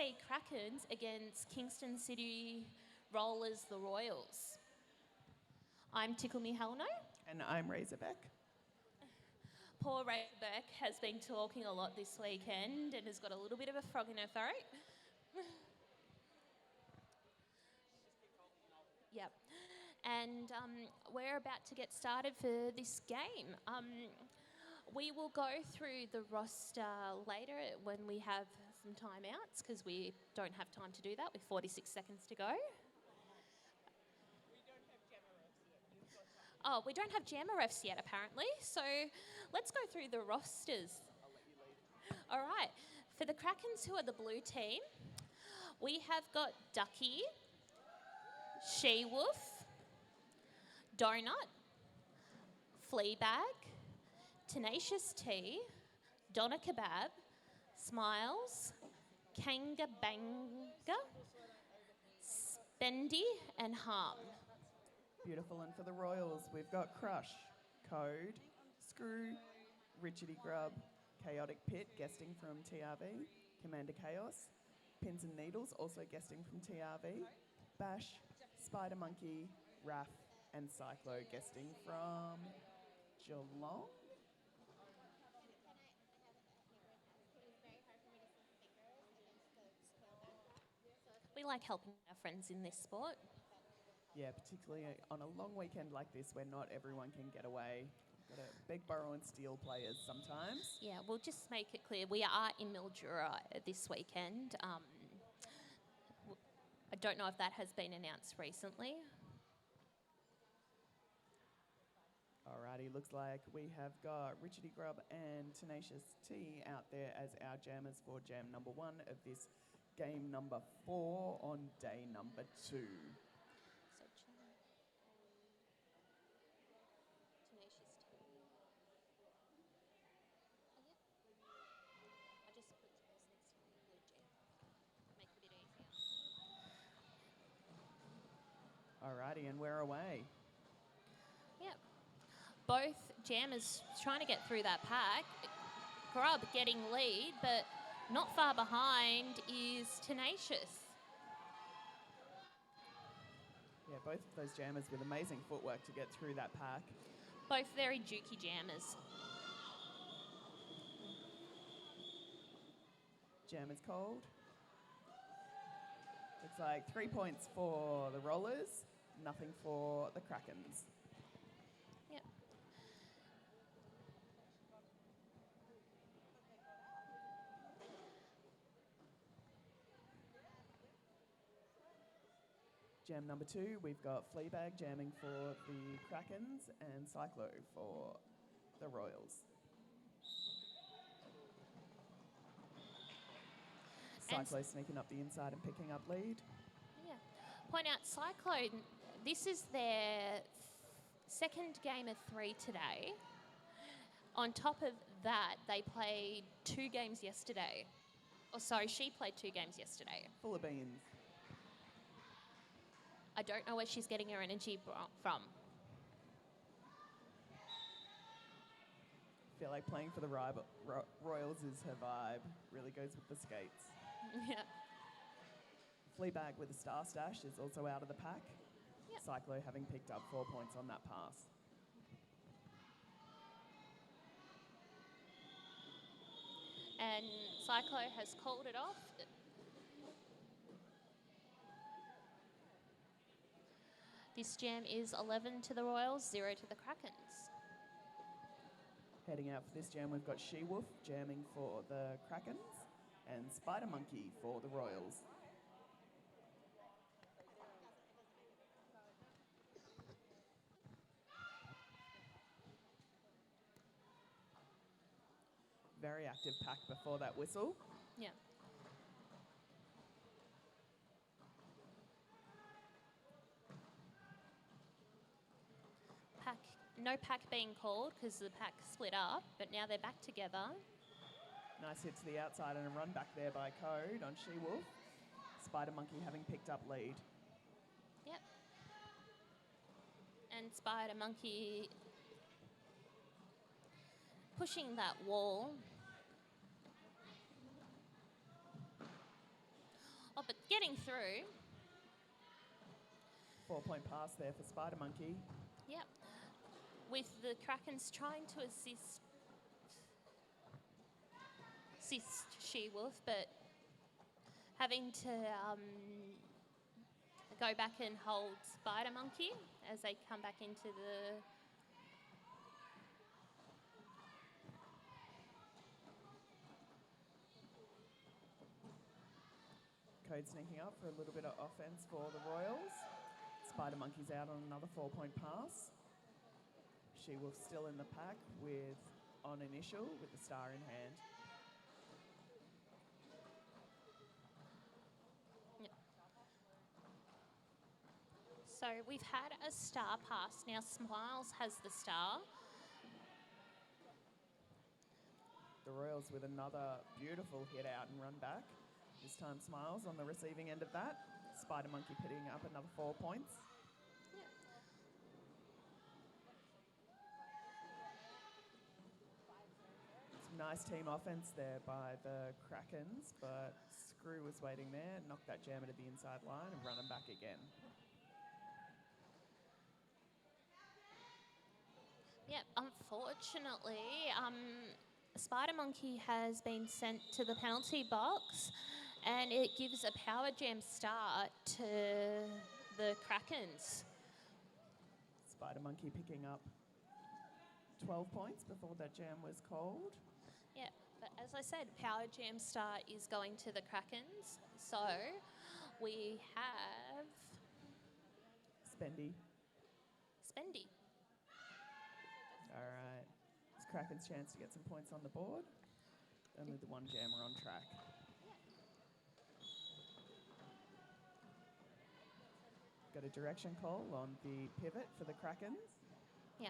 FC Krakens against Kingston City Rollers, the Royals. I'm Tickle Me Helno. And I'm Razorback. Poor Razorback has been talking a lot this weekend and has got a little bit of a frog in her throat. Yep. And we're about to get started for this game. We will go through the roster later when we have some timeouts because we don't have time to do that with 46 seconds to go. Oh, we don't have Jammer refs yet, apparently. So let's go through the rosters. I'll let you lead. All right. For the Krakens, who are the blue team, we have got Ducky, She-Wolf, Donut, Fleabag, Tenacious T, Donna Kebab, Smiles, Kanga Banga, Spendy, and Harm. Beautiful. And for the Royals, we've got Crush, Code, Screw, Richardy Grub, Chaotic Pit, guesting from TRV, Commander Chaos, Pins and Needles, also guesting from TRV, Bash, Spider Monkey, Raph, and Cyclo, guesting from Geelong. We like helping our friends in this sport. Yeah, particularly on a long weekend like this where not everyone can get away. Got to beg, borrow and steal players sometimes. Yeah, we'll just make it clear. We are in Mildura this weekend. I don't know if that has been announced recently. Alrighty, looks like we have got Richardy Grub and Tenacious T out there as our jammers for jam number 1 of this game number 4 on day number 2. So, Tenacious T. Oh, yeah. I just put those next to the blue jam. Make it a bit easier. Alrighty, and we're away. Yep. Both jammers trying to get through that pack. Grub getting lead, but not far behind is Tenacious. Yeah, both of those jammers with amazing footwork to get through that pack. Both very jukey jammers. Jammers cold. Looks like 3 points for the Rollers, nothing for the Krakens. Yep. Jam number 2, we've got Fleabag jamming for the Krakens and Cyclo for the Royals. Cyclo sneaking up the inside and picking up lead. Yeah. Point out, Cyclone, this is their second game of 3 today. On top of that, they played 2 games yesterday. Oh, sorry, she played 2 games yesterday. Full of beans. I don't know where she's getting her energy from. I feel like playing for the Royals is her vibe. Really goes with the skates. Yeah. Fleabag with a star stash is also out of the pack. Yep. Cyclo having picked up 4 points on that pass. And Cyclo has called it off. This jam is 11 to the Royals, 0 to the Krakens. Heading out for this jam, we've got She-Wolf jamming for the Krakens and Spider Monkey for the Royals. Very active pack before that whistle. Yeah. No pack being called because the pack split up, but now they're back together. Nice hit to the outside and a run back there by Code on She-Wolf. Spider Monkey having picked up lead. Yep. And Spider Monkey pushing that wall. Oh, but getting through. 4-point pass there for Spider Monkey. Yep. With the Krakens trying to assist She-Wolf, but having to go back and hold Spider Monkey as they come back into the... Code sneaking up for a little bit of offense for the Royals. Spider Monkey's out on another 4-point pass. She-Wolf still in the pack with on initial with the star in hand. Yep. So we've had a star pass. Now Smiles has the star. The Royals with another beautiful hit out and run back. This time Smiles on the receiving end of that. Spider Monkey picking up another 4 points. Yep. Some nice team offense there by the Krakens, but Screw was waiting there, knocked that jammer to the inside line and run him back again. Yep, unfortunately, Spider Monkey has been sent to the penalty box, and it gives a power jam start to the Krakens. Spider Monkey picking up 12 points before that jam was called. Yeah, but as I said, power jam start is going to the Krakens. So we have Spendy. Spendy. All right. It's Kraken's chance to get some points on the board. Only the one jammer on track. Got a direction call on the pivot for the Krakens. Yeah.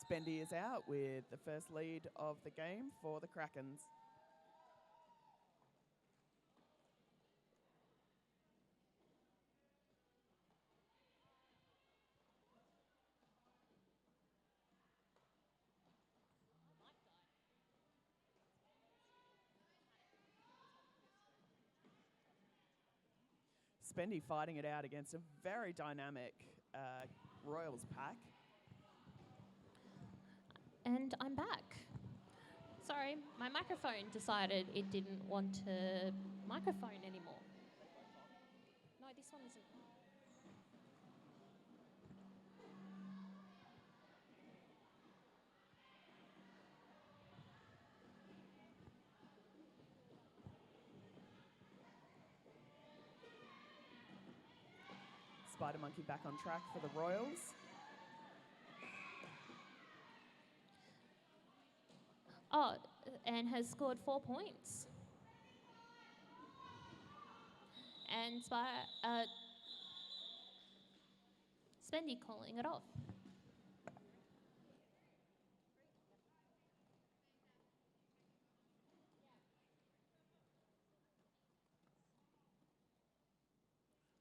Spendy is out with the first lead of the game for the Krakens. Spendy fighting it out against a very dynamic Royals pack. And I'm back. Sorry, my microphone decided it didn't want to microphone anymore. No, this one isn't. Spider Monkey back on track for the Royals. Oh, and has scored 4 points. And Spendy calling it off.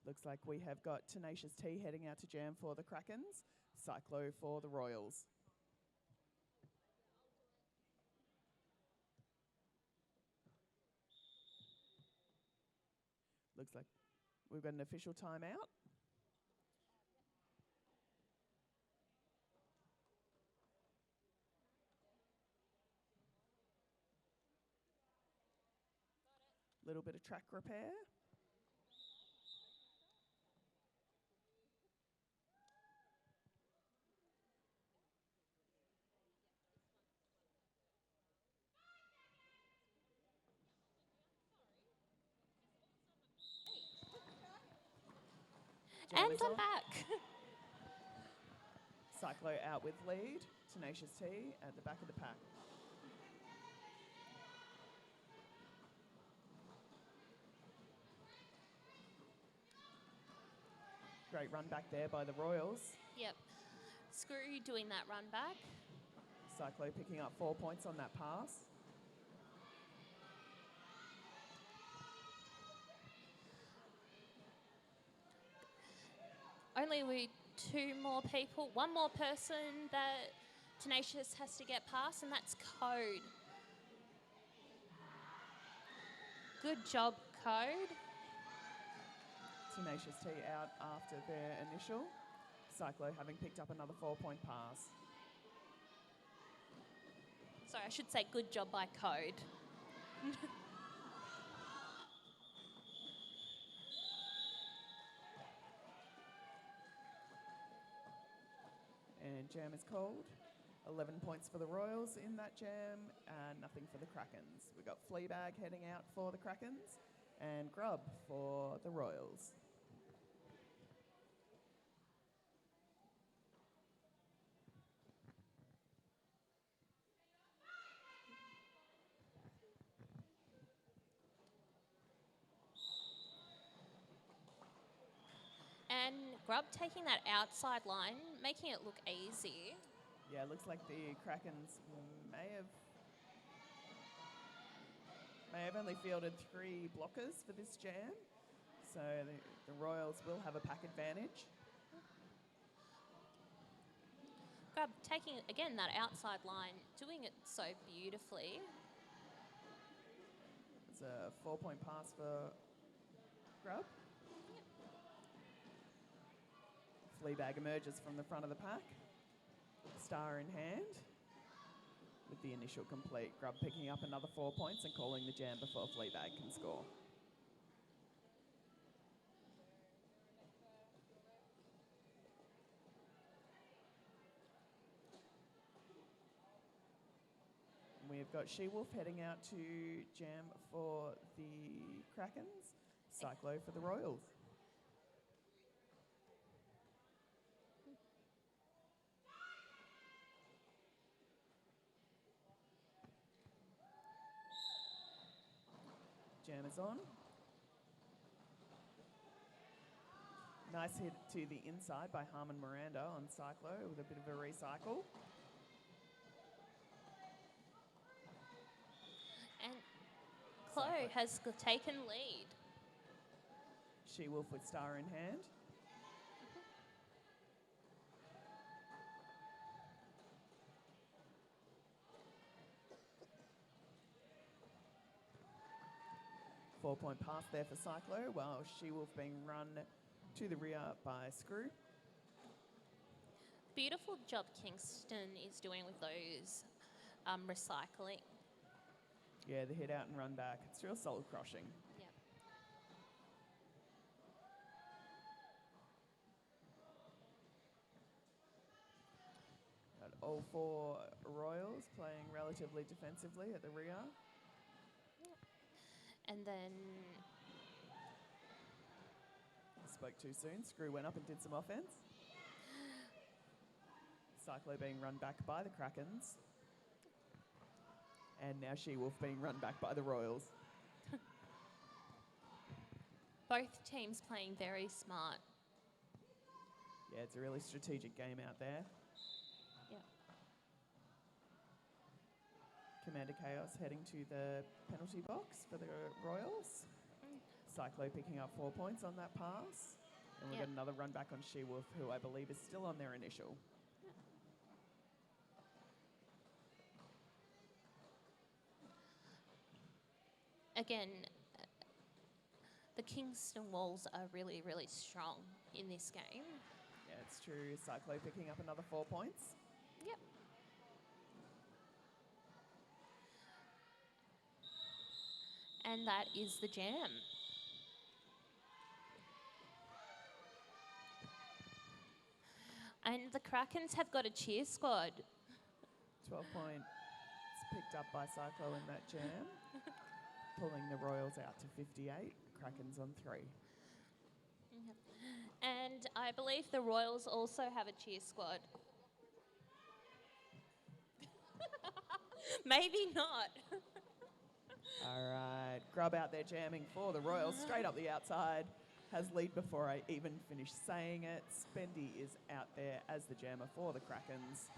Looks like we have got Tenacious T heading out to jam for the Krakens. Cyclo for the Royals. Looks like we've got an official timeout. Little bit of track repair. And Jammers I'm on. back. Cyclo out with lead. Tenacious T at the back of the pack. Great run back there by the Royals. Yep. Screw doing that run back. Cyclo picking up 4 points on that pass. Only one more person that Tenacious has to get past, and that's Code. Good job, Code. Tenacious T out after their initial. Cyclo having picked up another 4-point pass. Sorry, I should say good job by Code. And jam is called. 11 points for the Royals in that jam, and nothing for the Krakens. We've got Fleabag heading out for the Krakens, and Grub for the Royals. And Grub taking that outside line, making it look easy. Yeah, it looks like the Krakens may have only fielded 3 blockers for this jam, so the Royals will have a pack advantage. Grub taking, again, that outside line, doing it so beautifully. It's a 4-point pass for Grub. Fleabag emerges from the front of the pack. Star in hand. With the initial complete, Grub picking up another 4 points and calling the jam before Fleabag can score. We've got She-Wolf heading out to jam for the Krakens. Cyclo for the Royals. Jam is on. Nice hit to the inside by Harmon Miranda on Cyclo with a bit of a recycle. And Chloe has taken lead. She-Wolf with Star in hand. Four-point pass there for Cyclo, while She-Wolf being run to the rear by Screw. Beautiful job Kingston is doing with those recycling. Yeah, the hit out and run back. It's real solid crossing. Yep. Got all 4 Royals playing relatively defensively at the rear. And then Spoke too soon. Screw went up and did some offense. Cyclo being run back by the Krakens. And now She-Wolf being run back by the Royals. both teams playing very smart. Yeah, it's a really strategic game out there. Yep. Commander Chaos heading to the penalty box for the Royals. Cyclo picking up 4 points on that pass. And we've got another run back on She-Wolf, who I believe is still on their initial. Again, the Kingston Walls are really, really strong in this game. Yeah, it's true. Cyclo picking up another 4 points. Yep. And that is the jam. And the Krakens have got a cheer squad. 12 points picked up by Cyclo in that jam. Pulling the Royals out to 58. Krakens on 3. And I believe the Royals also have a cheer squad. Maybe not. All right, Grub out there jamming for the Royals, straight up the outside. Has lead before I even finish saying it. Spendy is out there as the jammer for the Krakens.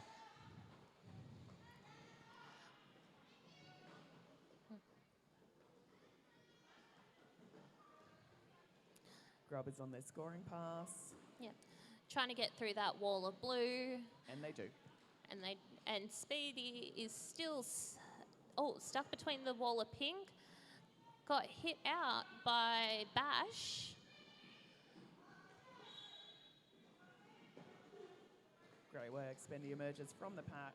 Grub is on their scoring pass. Yep. Trying to get through that wall of blue. And they do. And Speedy is still stuck between the wall of pink. got hit out by Bash. Great work. Spendy emerges from the pack,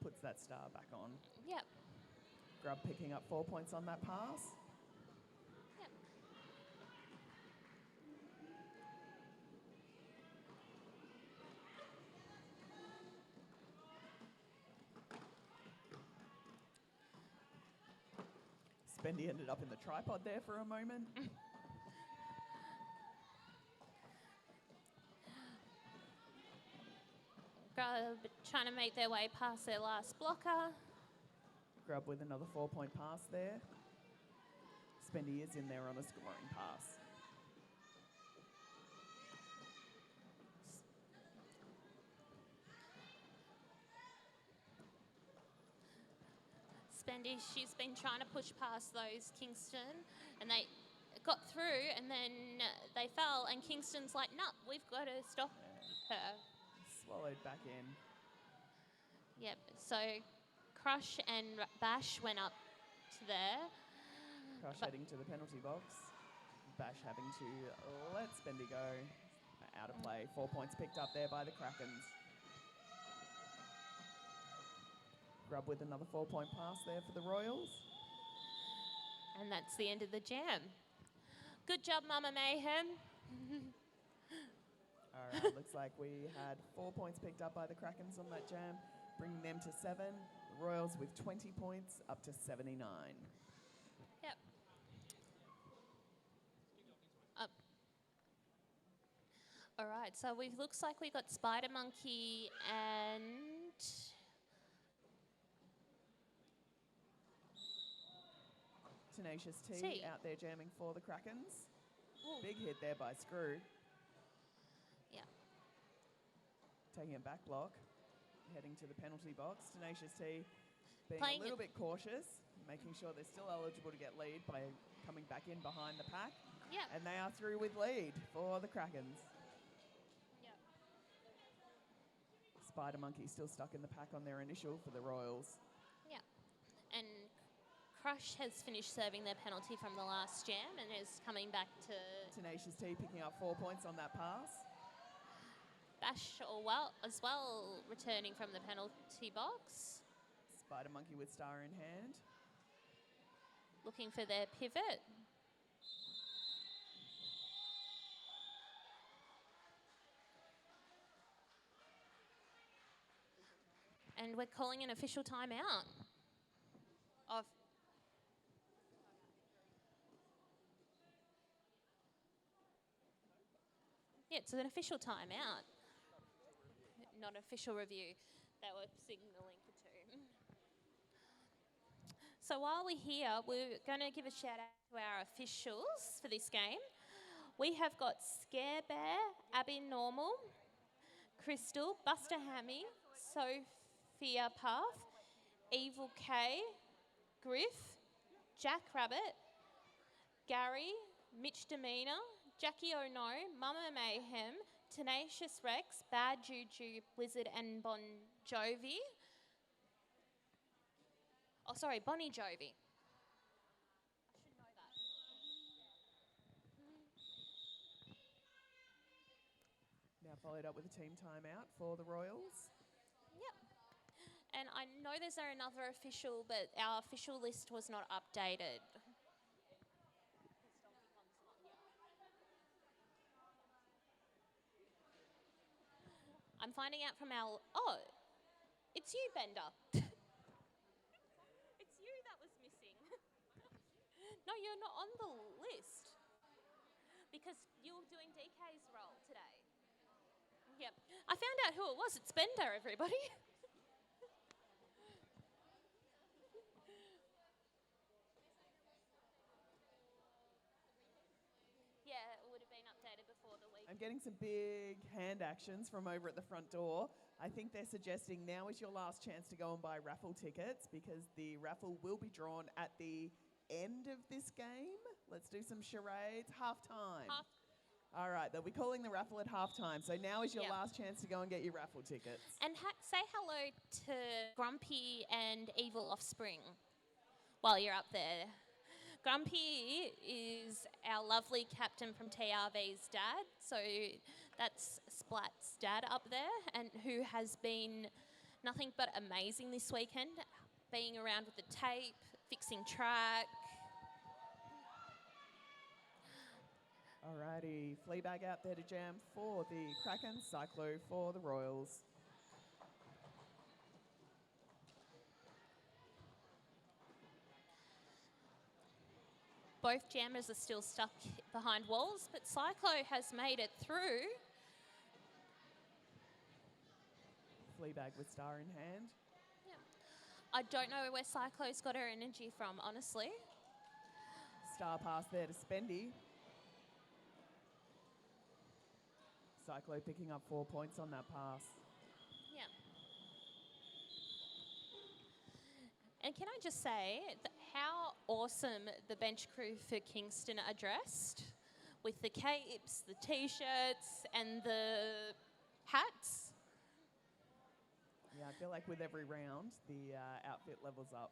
puts that star back on. Yep. Grub picking up 4 points on that pass. Yep. Spendy ended up in the tripod there for a moment. Grub trying to make their way past their last blocker. Grub with another 4 point pass there. Spendy is in there on a scoring pass. Spendy, she's been trying to push past those Kingston, and they got through, and then they fell, and Kingston's like, "No, we've got to stop her." Swallowed back in. Yep. So Crush and Bash went up to there. Crush heading to the penalty box. Bash having to let Spendy go. Out of play. 4 points picked up there by the Krakens. Grub with another 4 point pass there for the Royals. And that's the end of the jam. Good job, Mama Mayhem. All right, looks like we had 4 points picked up by the Krakens on that jam, bringing them to 7. The Royals with 20 points up to 79. Yep. Up. All right, so we looks like we got Spider Monkey and Tenacious T T. out there jamming for the Krakens. Ooh. Big hit there by Screw. Yeah. Taking a back block, heading to the penalty box. Tenacious T being Playing a little bit cautious, making sure they're still eligible to get lead by coming back in behind the pack. Yep. And they are through with lead for the Krakens. Yep. Spider Monkey still stuck in the pack on their initial for the Royals. Yeah. And Crush has finished serving their penalty from the last jam and is coming back to Tenacious T picking up 4 points on that pass. Bash as well, returning from the penalty box, Spider Monkey with star in hand. looking for their pivot. And we're calling an official timeout. Yeah, it's an official timeout, not official review. They were signalling for 2. So while we're here, we're going to give a shout out to our officials for this game. We have got Scare Bear, Abby Normal, Crystal, Buster Hammy, Sophia Path, Evil K, Griff, Jack Rabbit, Gary, Mitch Demeanor, Jackie Ono, Mama Mayhem, Tenacious Rex, Bad Juju, Blizzard and Bon Jovi. Oh, sorry, Bonnie Jovi. I should know that. Now followed up with a team timeout for the Royals. Yep. And I know there's another official, but our official list was not updated. I'm finding out from our... Oh, it's you, Bender. It's you that was missing. No, you're not on the list. Because you were doing DK's role today. Yep. I found out who it was. It's Bender, everybody. Yeah, it would have been updated before the week. I'm getting some big hand actions from over at the front door. I think they're suggesting now is your last chance to go and buy raffle tickets because the raffle will be drawn at the end of this game. Let's do some charades. Half-time. All right, they'll be calling the raffle at halftime. So now is your last chance to go and get your raffle tickets. And say hello to Grumpy and Evil Offspring while you're up there. Grumpy is our lovely captain from TRV's dad. So that's Splat's dad up there, and who has been nothing but amazing this weekend, being around with the tape, fixing track. Alrighty, Fleabag out there to jam for the Kraken, Cyclo for the Royals. Both jammers are still stuck behind walls, but Cyclo has made it through. Fleabag with star in hand. I don't know where Cyclo's got her energy from, honestly. Star pass there to Spendy. Cyclo picking up 4 points on that pass. Yeah. And can I just say how awesome the bench crew for Kingston are dressed, with the capes, the T-shirts and the hats. Yeah, I feel like with every round, the outfit levels up.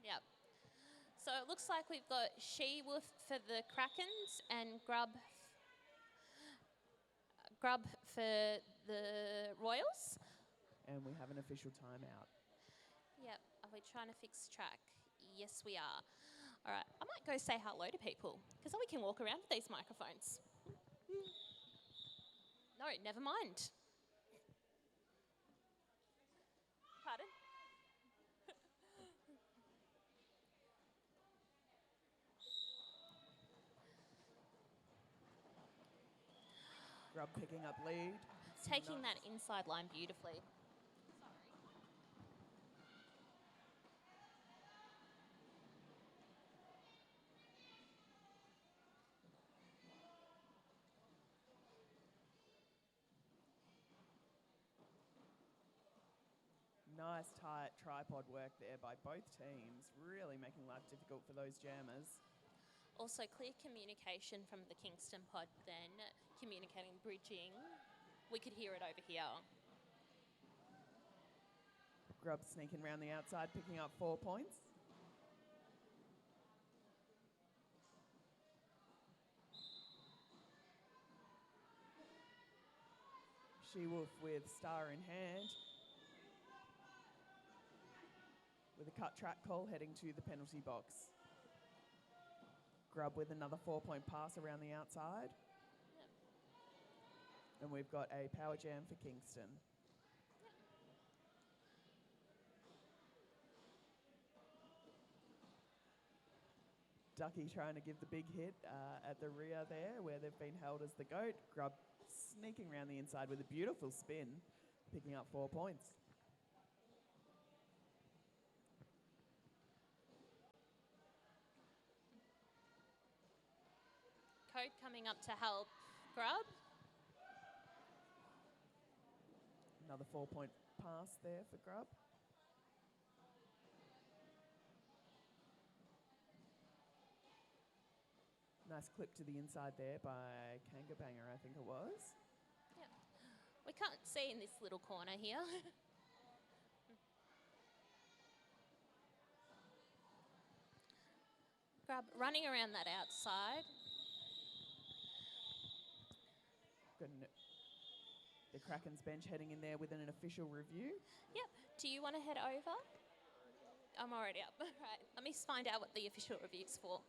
Yep. So it looks like we've got She-Wolf for the Krakens and Grub for the Royals. And we have an official timeout. Yep. Are we trying to fix track? Yes, we are. All right. I might go say hello to people, because then we can walk around with these microphones. No, never mind. Pardon? Grub picking up lead. Taking that inside line beautifully. Nice tight tripod work there by both teams, really making life difficult for those jammers. Also clear communication from the Kingston pod then, communicating, bridging. We could hear it over here. Grub sneaking around the outside, picking up 4 points. She-Wolf with star in hand. With a cut track call heading to the penalty box. Grub with another 4-point pass around the outside. Yep. And we've got a power jam for Kingston. Ducky trying to give the big hit at the rear there, where they've been held as the goat. Grub sneaking around the inside with a beautiful spin, picking up 4 points. Code coming up to help Grub. Another 4-point pass there for Grub. Nice clip to the inside there by Kangabanger, I think it was. Yep. We can't see in this little corner here. Grub running around that outside. The Kraken's bench heading in there with an official review. Yep. Do you want to head over? I'm already up. Right. Let me find out what the official review's for.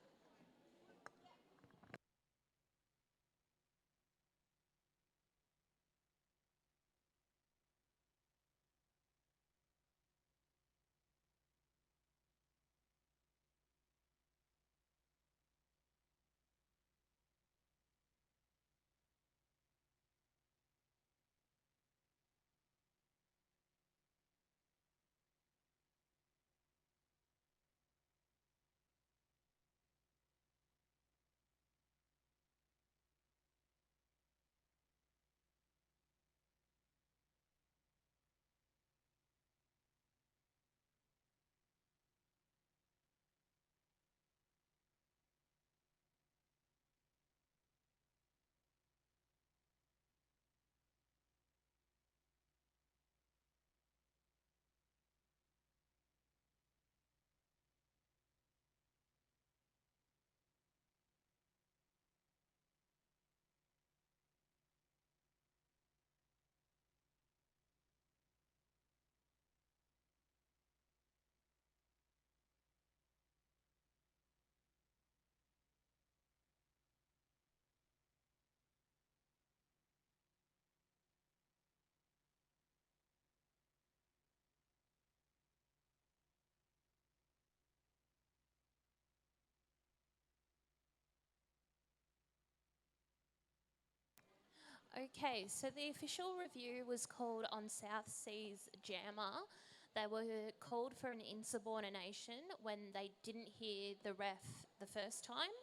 Okay, so the official review was called on South Seas Jammer. They were called for an insubordination when they didn't hear the ref the first time,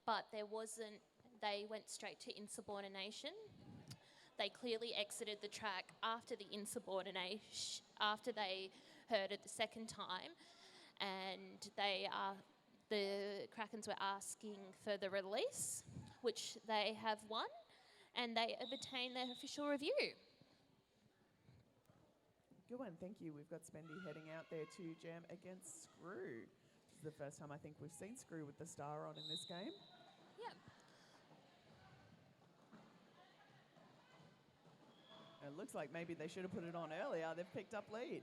but there wasn't, they went straight to insubordination. They clearly exited the track after the insubordination, after they heard it the second time, and the Krakens were asking for the release, which they have won, and they obtained their official review. Good one, thank you. We've got Spendy heading out there to jam against Screw. This is the first time I think we've seen Screw with the star on in this game. Yep. It looks like maybe they should have put it on earlier. They've picked up lead.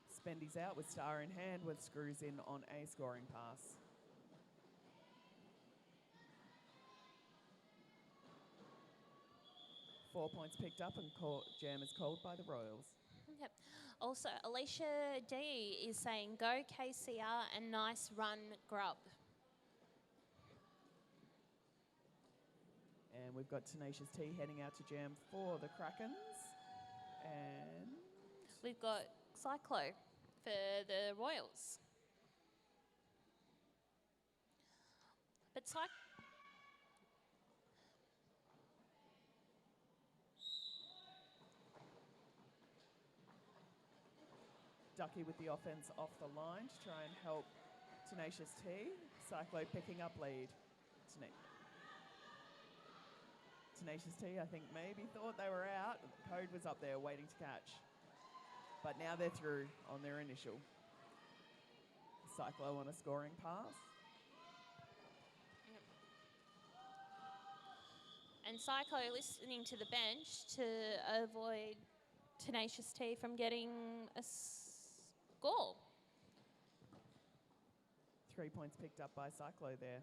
Spendy's out with star in hand with Screws in on a scoring pass. Four points picked up and jam is called by the Royals. Yep. Also, Alicia D is saying, go KCR and nice run, Grub. And we've got Tenacious T heading out to jam for the Krakens. And We've got Cyclo for the Royals. But Ducky with the offense off the line to try and help Tenacious T. Cyclo picking up lead. Tenacious T, I think, maybe thought they were out. Code was up there waiting to catch. But now they're through on their initial. Cyclo on a scoring pass. And Cyclo listening to the bench to avoid Tenacious T from getting a score. 3 points picked up by Cyclo there.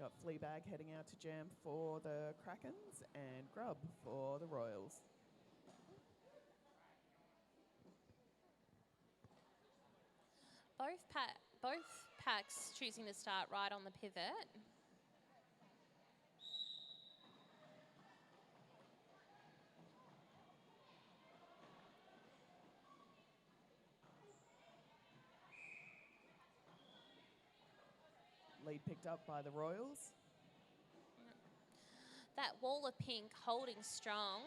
Got Fleabag heading out to jam for the Krakens and Grub for the Royals. Both packs choosing to start right on the pivot. Lead picked up by the Royals. That wall of pink holding strong.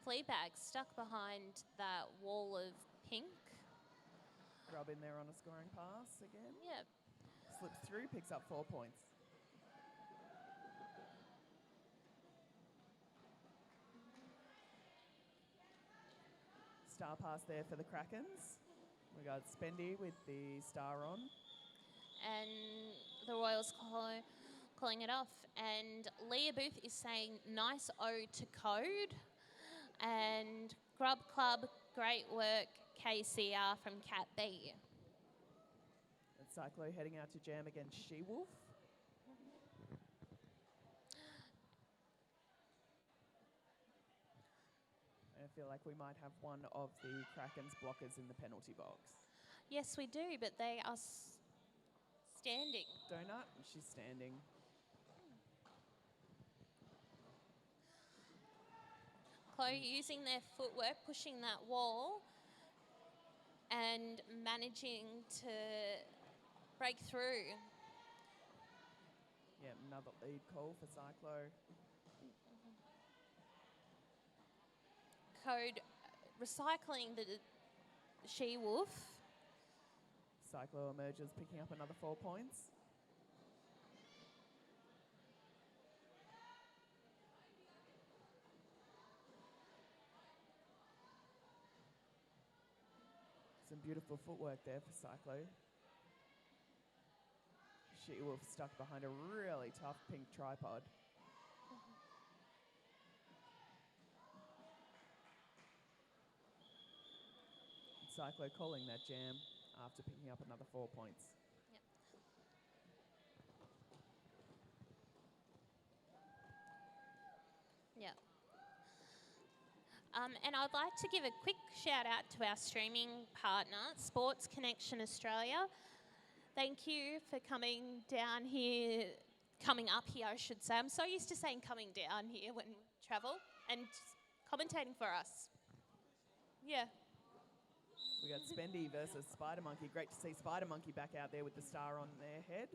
Fleabag stuck behind that wall of pink. Grub in there on a scoring pass again. Yep. Slips through, picks up 4 points. Star pass there for the Krakens. We got Spendy with the star on. And the Royals calling it off. And Leah Booth is saying, nice ode to Code. And Grub Club, great work, KCR from Cat B. And Cyclo heading out to jam against She-Wolf. I feel like we might have one of the Kraken's blockers in the penalty box. Yes, we do, but they are standing. Donut, she's standing. Chloe using their footwork, pushing that wall and managing to break through. Yeah, another lead call for Cyclo. Code recycling the She-Wolf. Cyclo emerges, picking up another 4 points. Some beautiful footwork there for Cyclo. She-Wolf stuck behind a really tough pink tripod. Cyclo calling that jam after picking up another 4 points. Yep. And I'd like to give a quick shout out to our streaming partner, Sports Connection Australia. Thank you for coming up here, I should say. I'm so used to saying coming down here when we travel and commentating for us. Yeah. We got Spendy versus Spider Monkey. Great to see Spider Monkey back out there with the star on their head.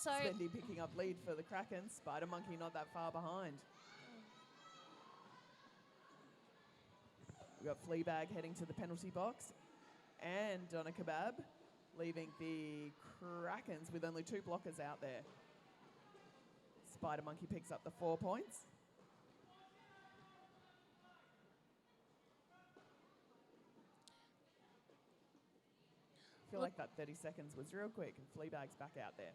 So Spendy picking up lead for the Kraken. Spider Monkey not that far behind. We've got Fleabag heading to the penalty box. And Donna Kebab leaving the Krakens with only 2 blockers out there. Spider Monkey picks up the 4 points. I feel like that 30 seconds was real quick and Fleabag's back out there.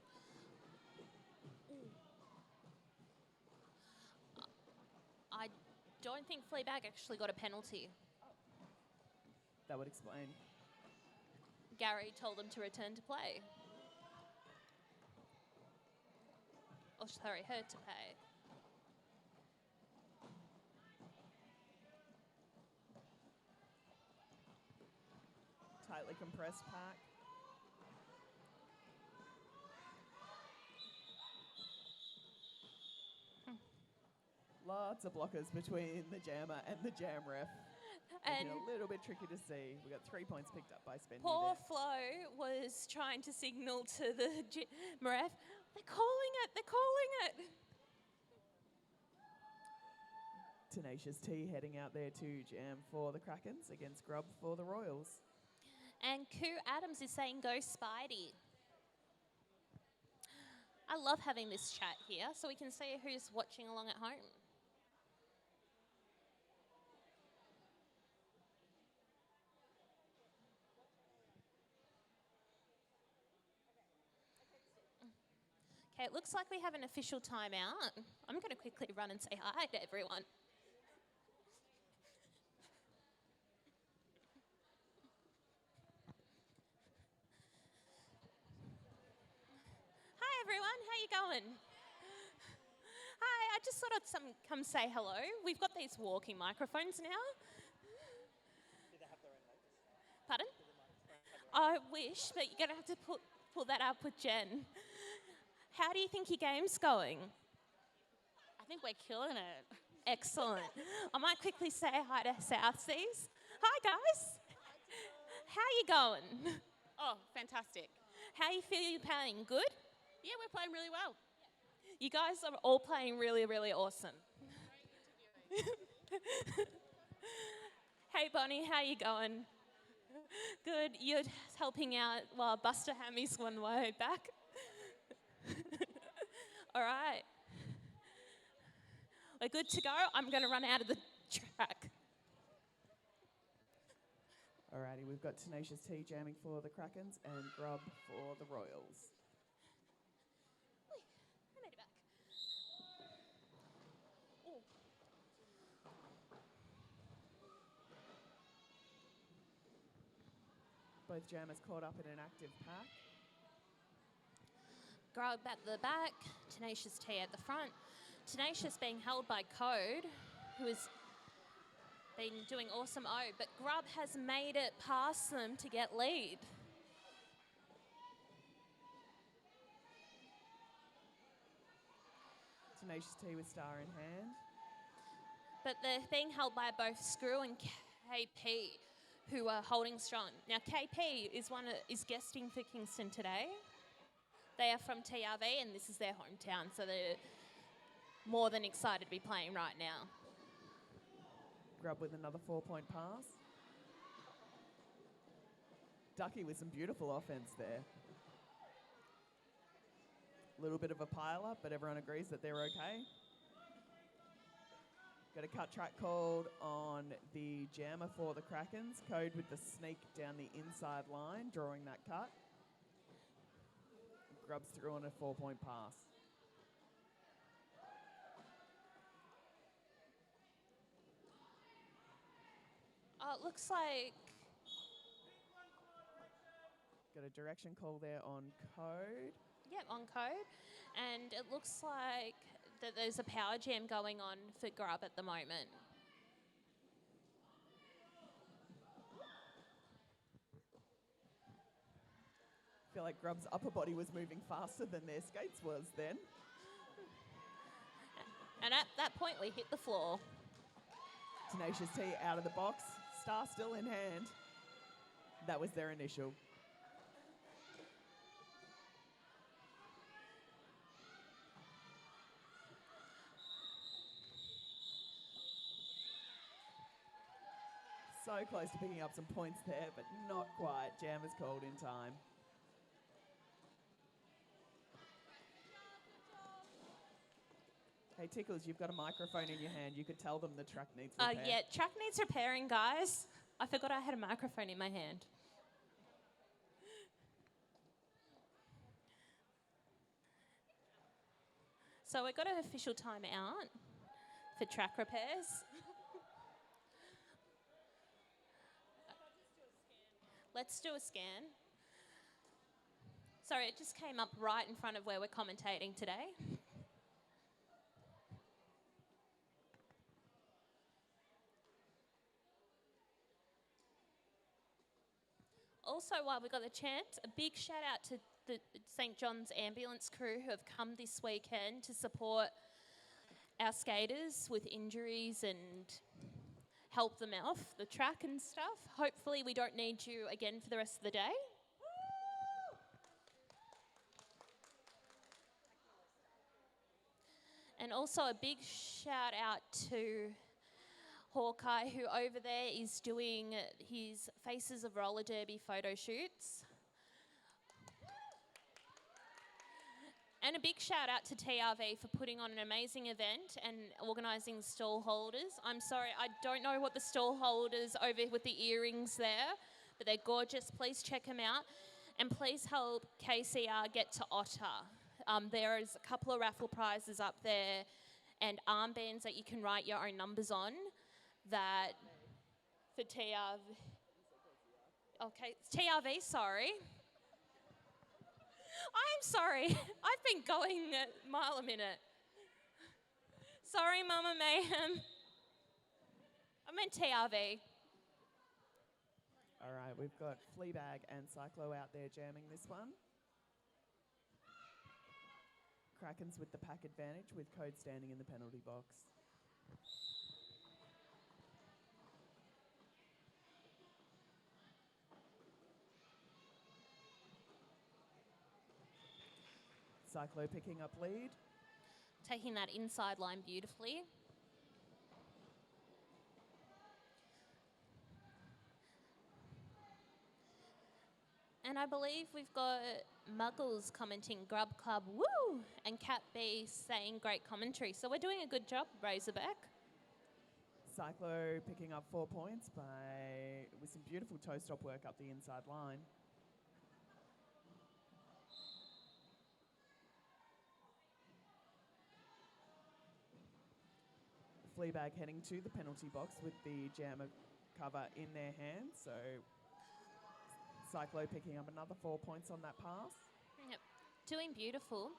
I don't think Fleabag actually got a penalty. That would explain. Gary told them to return to play. Oh, sorry, her to pay. Tightly compressed pack. Lots of blockers between the jammer and the jam ref. And a little bit tricky to see. We got 3 points picked up by Spendy poor there. Flo was trying to signal to the ref. They're calling it. They're calling it. Tenacious T heading out there to jam for the Krakens against Grub for the Royals. And Koo Adams is saying, go Spidey. I love having this chat here so we can see who's watching along at home. Okay, it looks like we have an official timeout. I'm going to quickly run and say hi to everyone. Hi everyone, how you going? Hi, I just thought I'd come say hello. We've got these walking microphones now. Do they have their own lights? Pardon? I wish, but you're going to have to pull that up with Jen. How do you think your game's going? I think we're killing it. Excellent. I might quickly say hi to Southseas. Hi guys. How you going? Oh, fantastic. How you feel you're playing? Good? Yeah, we're playing really well. You guys are all playing really, really awesome. Hey Bonnie, how you going? Good. You're helping out while Buster Hammy's one way back. All right. We're good to go. I'm going to run out of the track. Alrighty, we've got Tenacious T jamming for the Krakens and Grub for the Royals. I made it back. Ooh. Both jammers caught up in an active pack. Grub at the back, Tenacious T at the front. Tenacious being held by Code, who has been doing awesome but Grub has made it past them to get lead. Tenacious T with star in hand. But they're being held by both Screw and KP, who are holding strong. Now KP is guesting for Kingston today. They are from TRV and this is their hometown, so they're more than excited to be playing right now. Grub with another 4-point pass. Ducky with some beautiful offense there. A little bit of a pile-up, but everyone agrees that they're okay. Got a cut track called on the jammer for the Krakens. Code with the sneak down the inside line, drawing that cut. Grubs through on a 4-point pass. It looks like Got a direction call there on code. Yep, on code. And it looks like that there's a power jam going on for Grub at the moment. I feel like Grub's upper body was moving faster than their skates was then. And at that point, we hit the floor. Tenacious T out of the box. Star still in hand. That was their initial. So close to picking up some points there, but not quite. Jam is called in time. Hey, Tickles, you've got a microphone in your hand. You could tell them the track needs repair. Yeah, track needs repairing, guys. I forgot I had a microphone in my hand. So we got an official timeout for track repairs. Let's do a scan. Sorry, it just came up right in front of where we're commentating today. Also, while we got the chance, a big shout out to the St. John's ambulance crew who have come this weekend to support our skaters with injuries and help them off the track and stuff. Hopefully we don't need you again for the rest of the day. And also a big shout out to Hawkeye, who over there is doing his Faces of Roller Derby photo shoots. And a big shout out to TRV for putting on an amazing event and organising stall holders. I'm sorry, I don't know what the stall holders over with the earrings there, but they're gorgeous. Please check them out. And please help KCR get to Otter. There is a couple of raffle prizes up there and armbands that you can write your own numbers on that for TRV. Okay, it's TRV, sorry. I'm sorry. I've been going a mile a minute. Sorry, Mama Mayhem. I meant TRV. All right, we've got Fleabag and Cyclo out there jamming this one. Krakens with the pack advantage with Code standing in the penalty box. Cyclo picking up lead. Taking that inside line beautifully. And I believe we've got Muggles commenting Grub Club, woo! And Cat B saying great commentary. So we're doing a good job, Razorback. Cyclo picking up 4 points with some beautiful toe stop work up the inside line. Fleabag heading to the penalty box with the jammer cover in their hands. So Cyclo picking up another 4 points on that pass. Yep, doing beautiful.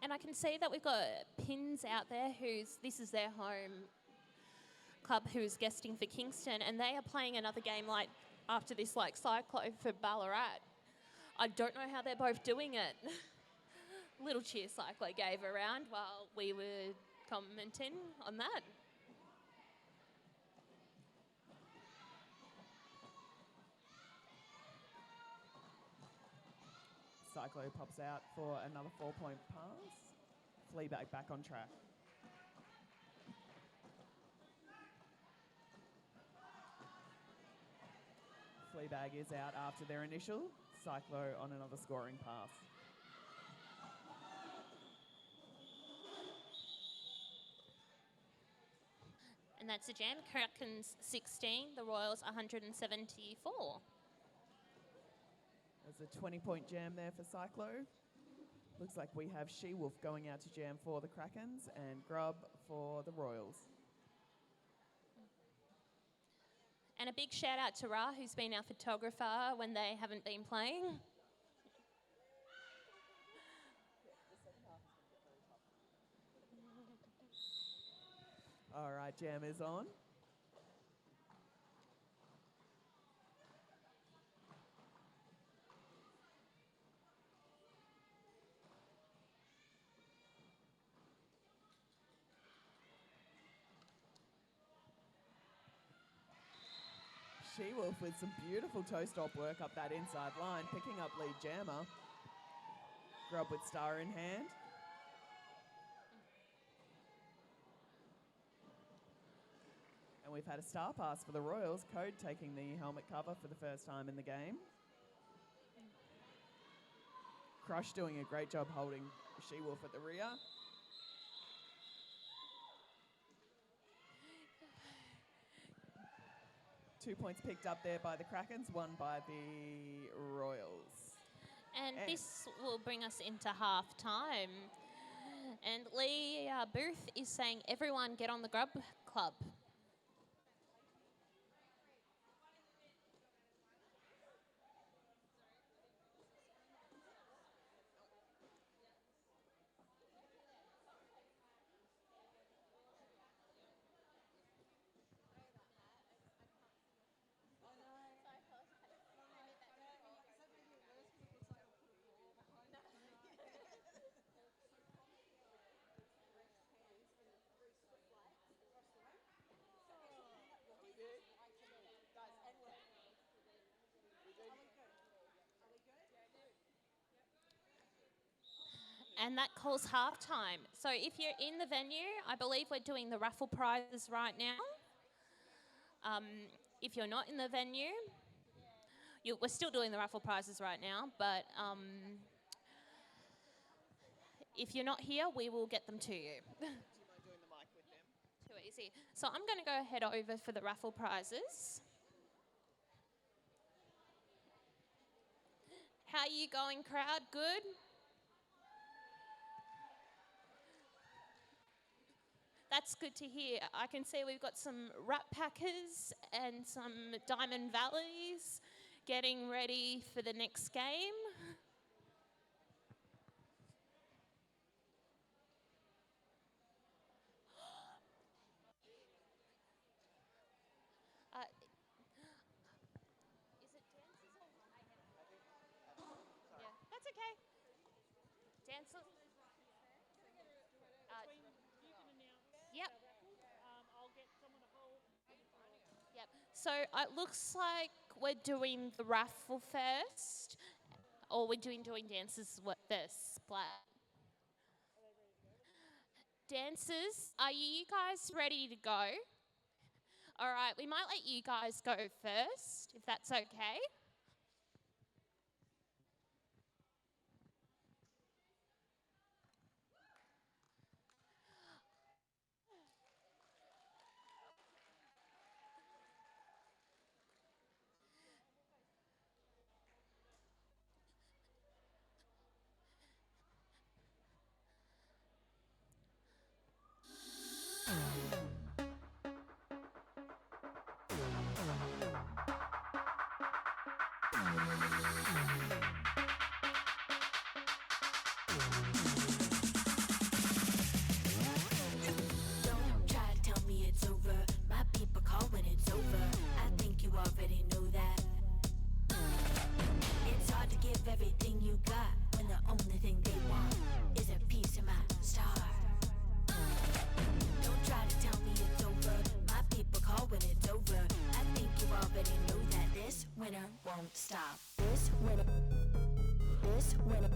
And I can see that we've got Pins out there this is their home club who's guesting for Kingston, and they are playing another game like after this like Cyclo for Ballarat. I don't know how they're both doing it. Little cheer Cyclo gave around while we were commenting on that. Cyclo pops out for another 4-point pass. Fleabag back on track. Fleabag is out after their initial. Cyclo on another scoring pass. And that's a jam. Krakens 16, the Royals 174. There's a 20-point jam there for Cyclo. Looks like we have She-Wolf going out to jam for the Krakens and Grub for the Royals. And a big shout out to Ra, who's been our photographer when they haven't been playing. All right, jam is on. She-Wolf with some beautiful toe-stop work up that inside line, picking up lead jammer. Grub with star in hand. And we've had a star pass for the Royals. Code taking the helmet cover for the first time in the game. Crush doing a great job holding She-Wolf at the rear. Two points picked up there by the Krakens, one by the Royals. And this will bring us into half time. And Lee Booth is saying, everyone get on the Grub Club. And that calls halftime. So if you're in the venue, I believe we're doing the raffle prizes right now. If you're not in the venue, we're still doing the raffle prizes right now, but if you're not here, we will get them to you. Do you mind doing the mic with them? Too easy. So I'm going to go head over for the raffle prizes. How are you going, crowd? Good? That's good to hear. I can see we've got some Rat Packers and some Diamond Valleys getting ready for the next game. Is it dancers or? Yeah, that's okay. Dancers. Yep. I'll get someone to hold. Yep. So it looks like we're doing the raffle first, or we're doing dances first. Dancers, are you guys ready to go? All right, we might let you guys go first, if that's okay. Don't try to tell me it's over. My people call when it's over. I think you already know that. It's hard to give everything you got when the only thing they want is a piece of my star. Don't try to tell me it's over. My people call when it's over. I think you already know that this winter won't stop. This winter, this winter,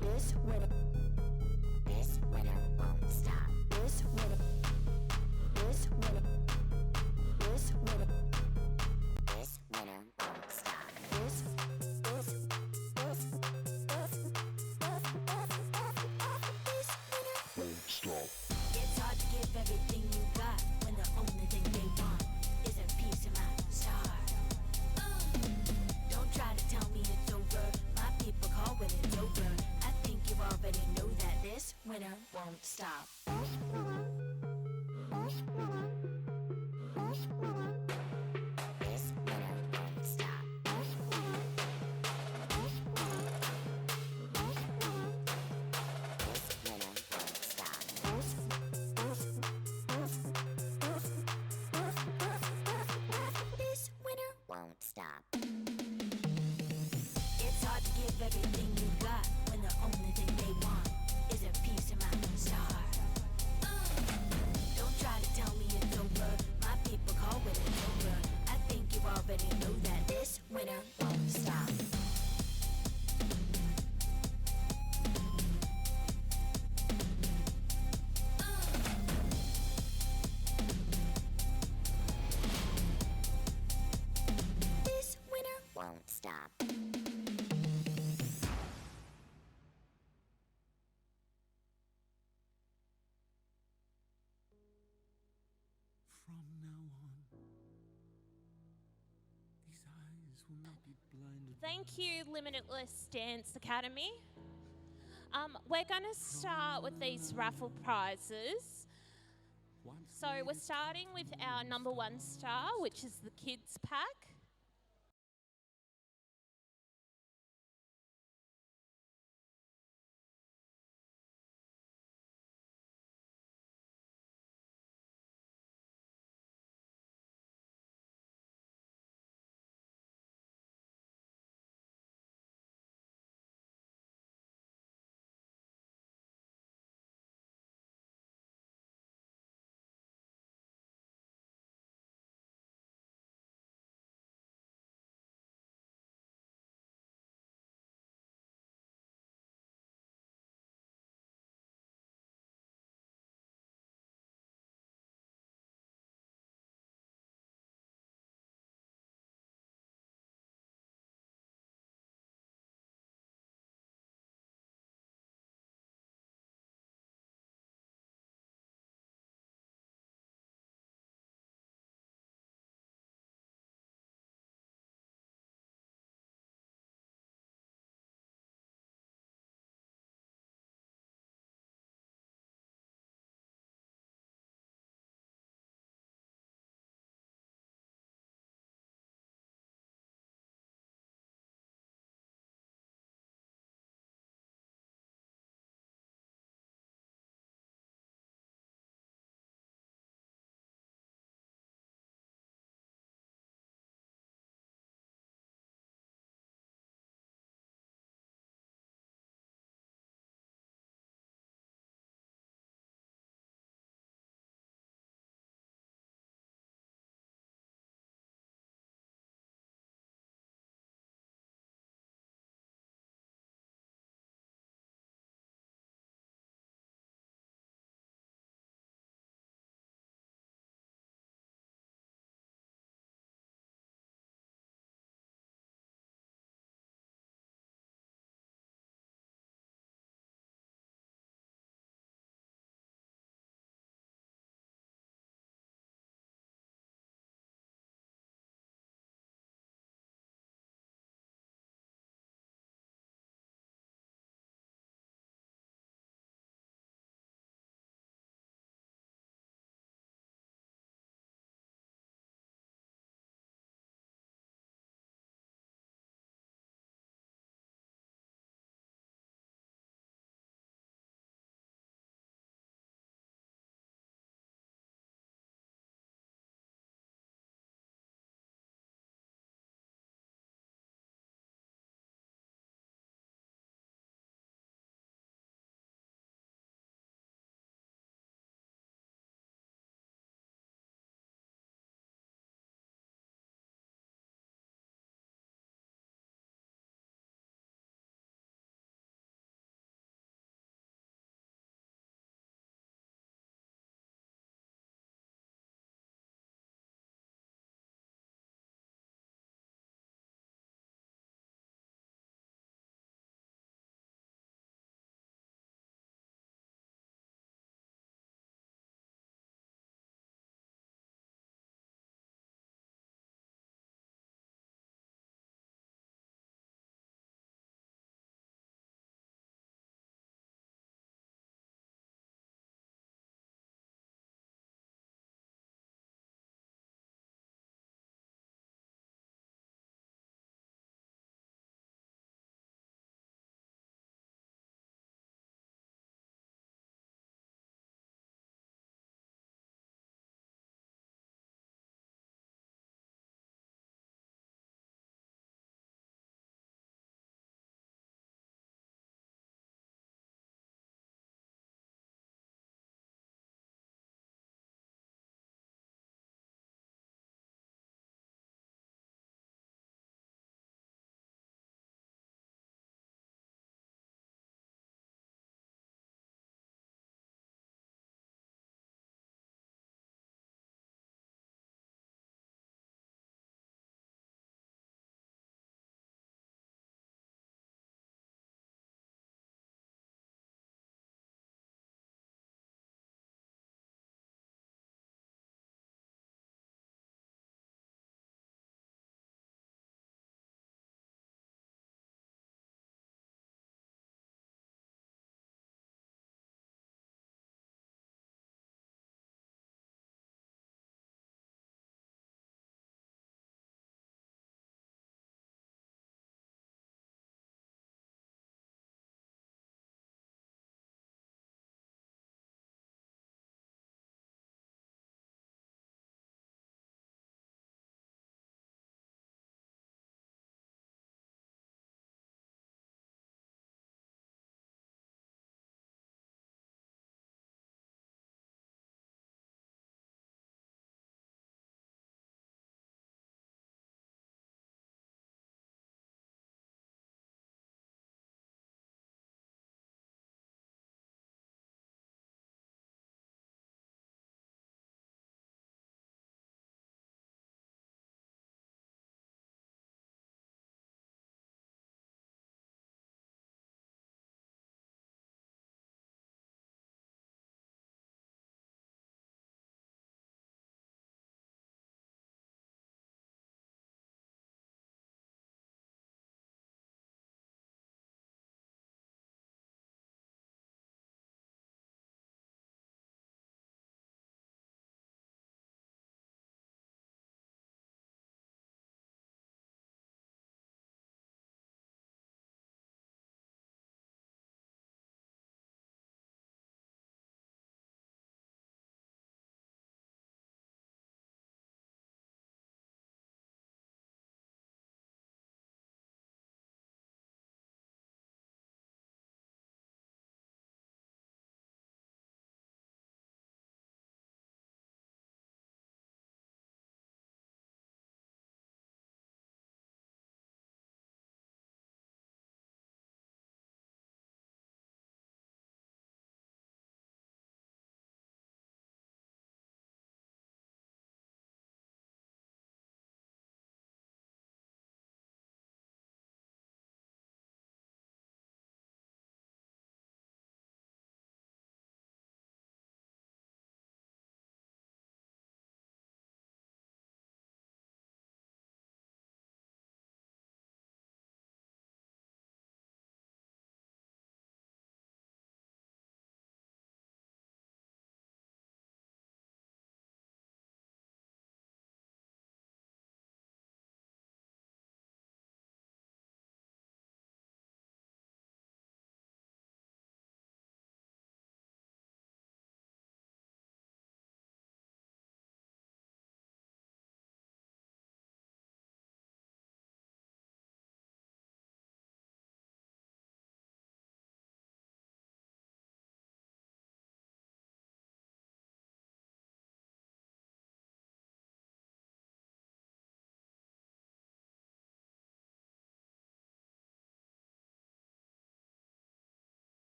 this winter, this winter won't stop. This winter, this winter, this winter, this winter won't stop. This It's hard to give everything you got when the only thing they want is a piece of my star. Don't try to tell me it's over. My people call when it's over. I think you already know that this winter won't stop. This winter, this winter, this winter, stop. It's hard to give everything you got when the only thing they want is a piece of my star. Don't try to tell me it's over. My people call when it's over. I think you already know that this winter won't stop. This winter won't stop. From now on, these eyes will not be blinded. Thank you, Limitless Dance Academy. We're going to start with these raffle prizes. So we're starting with our number 1 star, which is the kids pack.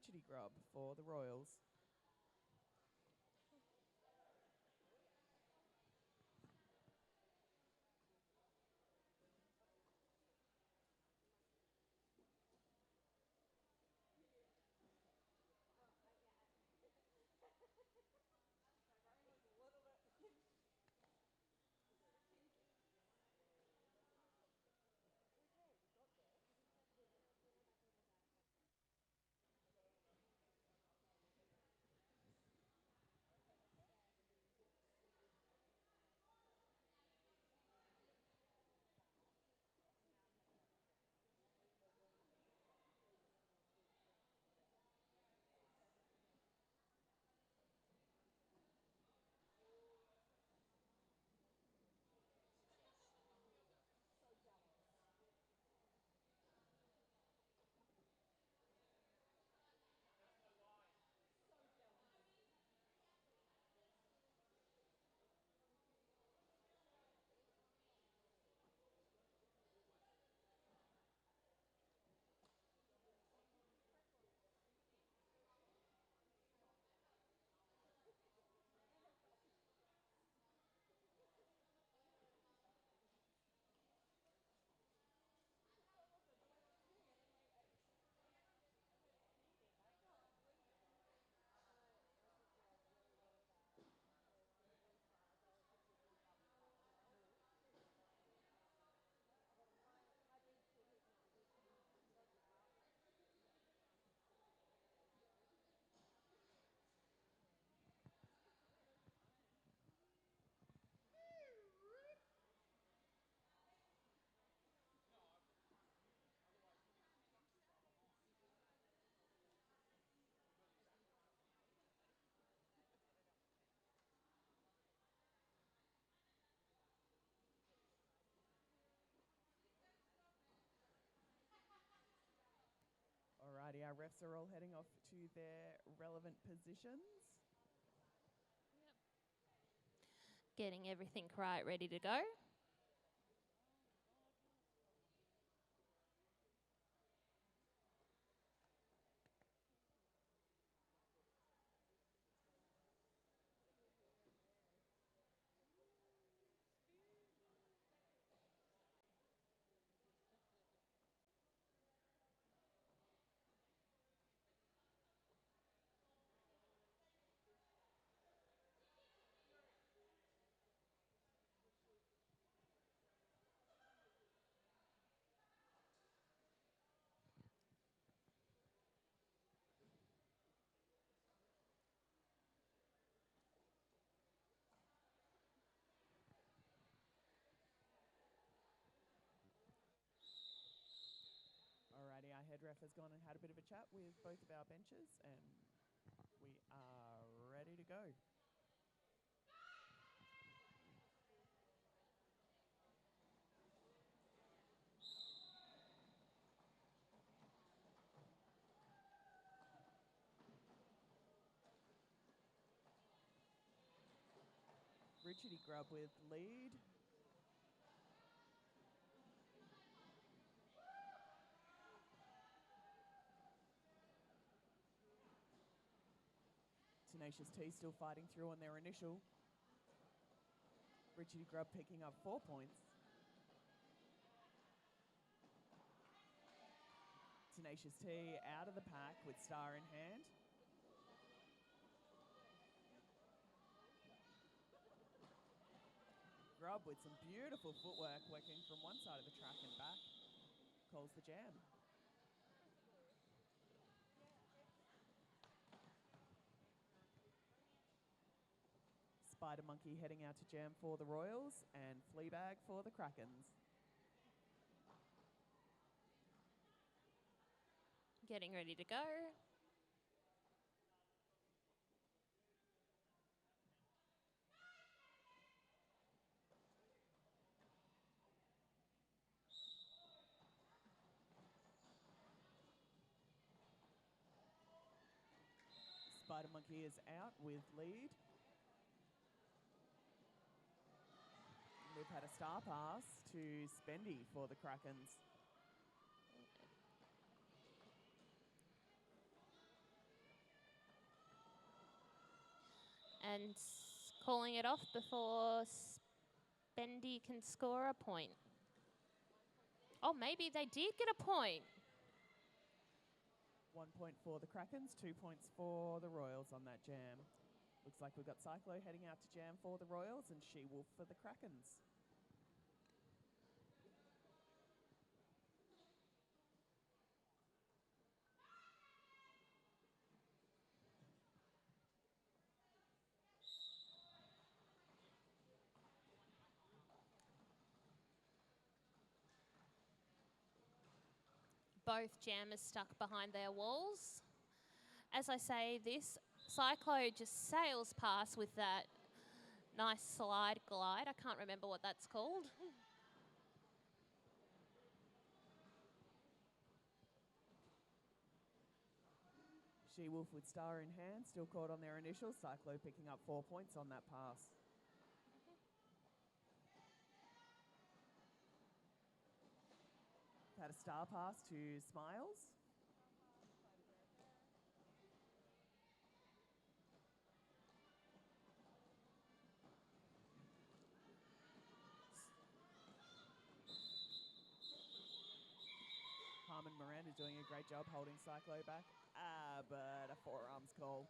Richardy Grub for the Royals. Alrighty, our refs are all heading off to their relevant positions. Getting everything right, ready to go. Alrighty, our head ref has gone and had a bit of a chat with both of our benches, and we are ready to go. Richardy Grub with lead. Tenacious T still fighting through on their initial. Richardy Grub picking up 4 points. Tenacious T out of the pack with star in hand. Grub with some beautiful footwork working from one side of the track and back. Calls the jam. Spider Monkey heading out to jam for the Royals and Fleabag for the Krakens. Getting ready to go. Spider Monkey is out with lead. We've had a star pass to Spendy for the Krakens. and calling it off before Spendy can score a point. Oh, maybe they did get a point. 1 point for the Krakens, 2 points for the Royals on that jam. Looks like we've got Cyclo heading out to jam for the Royals and She-Wolf for the Krakens. Both jammers stuck behind their walls. As I say this, Cyclo just sails past with that nice slide glide. I can't remember what that's called. She-Wolf with star in hand, still caught on their initials. Cyclo picking up 4 points on that pass. Had a star pass to Smiles. Harmon Miranda doing a great job holding Cyclo back. But a forearms call.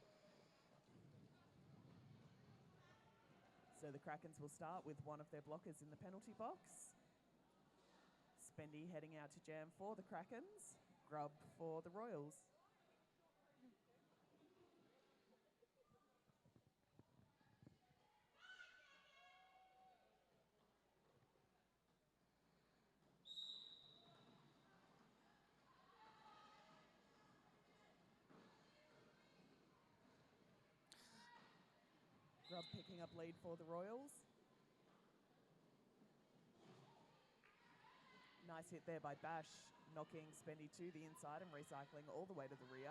So the Krakens will start with one of their blockers in the penalty box. Spendy heading out to jam for the Krakens. Grubb for the Royals. Grubb picking up lead for the Royals. Nice hit there by Bash, knocking Spendy to the inside and recycling all the way to the rear.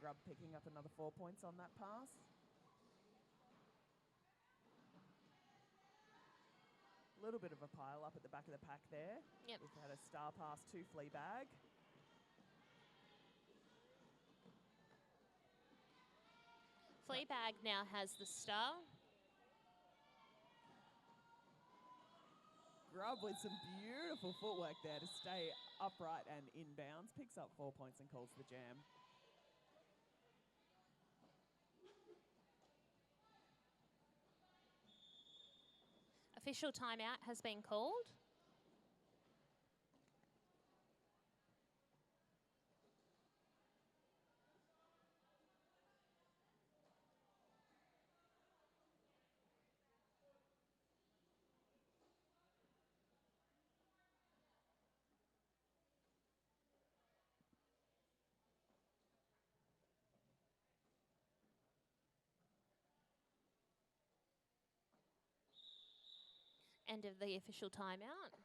Grubb picking up another 4 points on that pass. A little bit of a pile up at the back of the pack there. Yep. We've had a star pass to Fleabag. Fleabag now has the star. Grubb with some beautiful footwork there to stay upright and inbounds. Picks up 4 points and calls the jam. Official timeout has been called. End of the official timeout.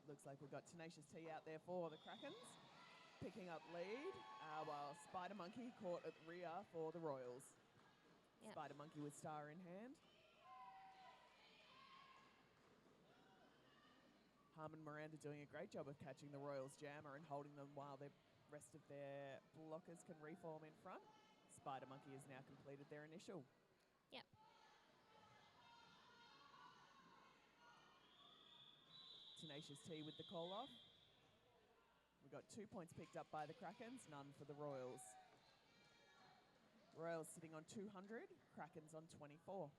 Looks like we've got Tenacious T out there for the Krakens. Picking up lead, while Spider Monkey caught at the rear for the Royals. Yep. Spider Monkey with star in hand. Harmon Miranda doing a great job of catching the Royals jammer and holding them while the rest of their blockers can reform in front. Spider Monkey has now completed their initial. Yep. Tenacious T with the call off. We've got 2 points picked up by the Krakens, none for the Royals. Royals sitting on 200, Krakens on 24.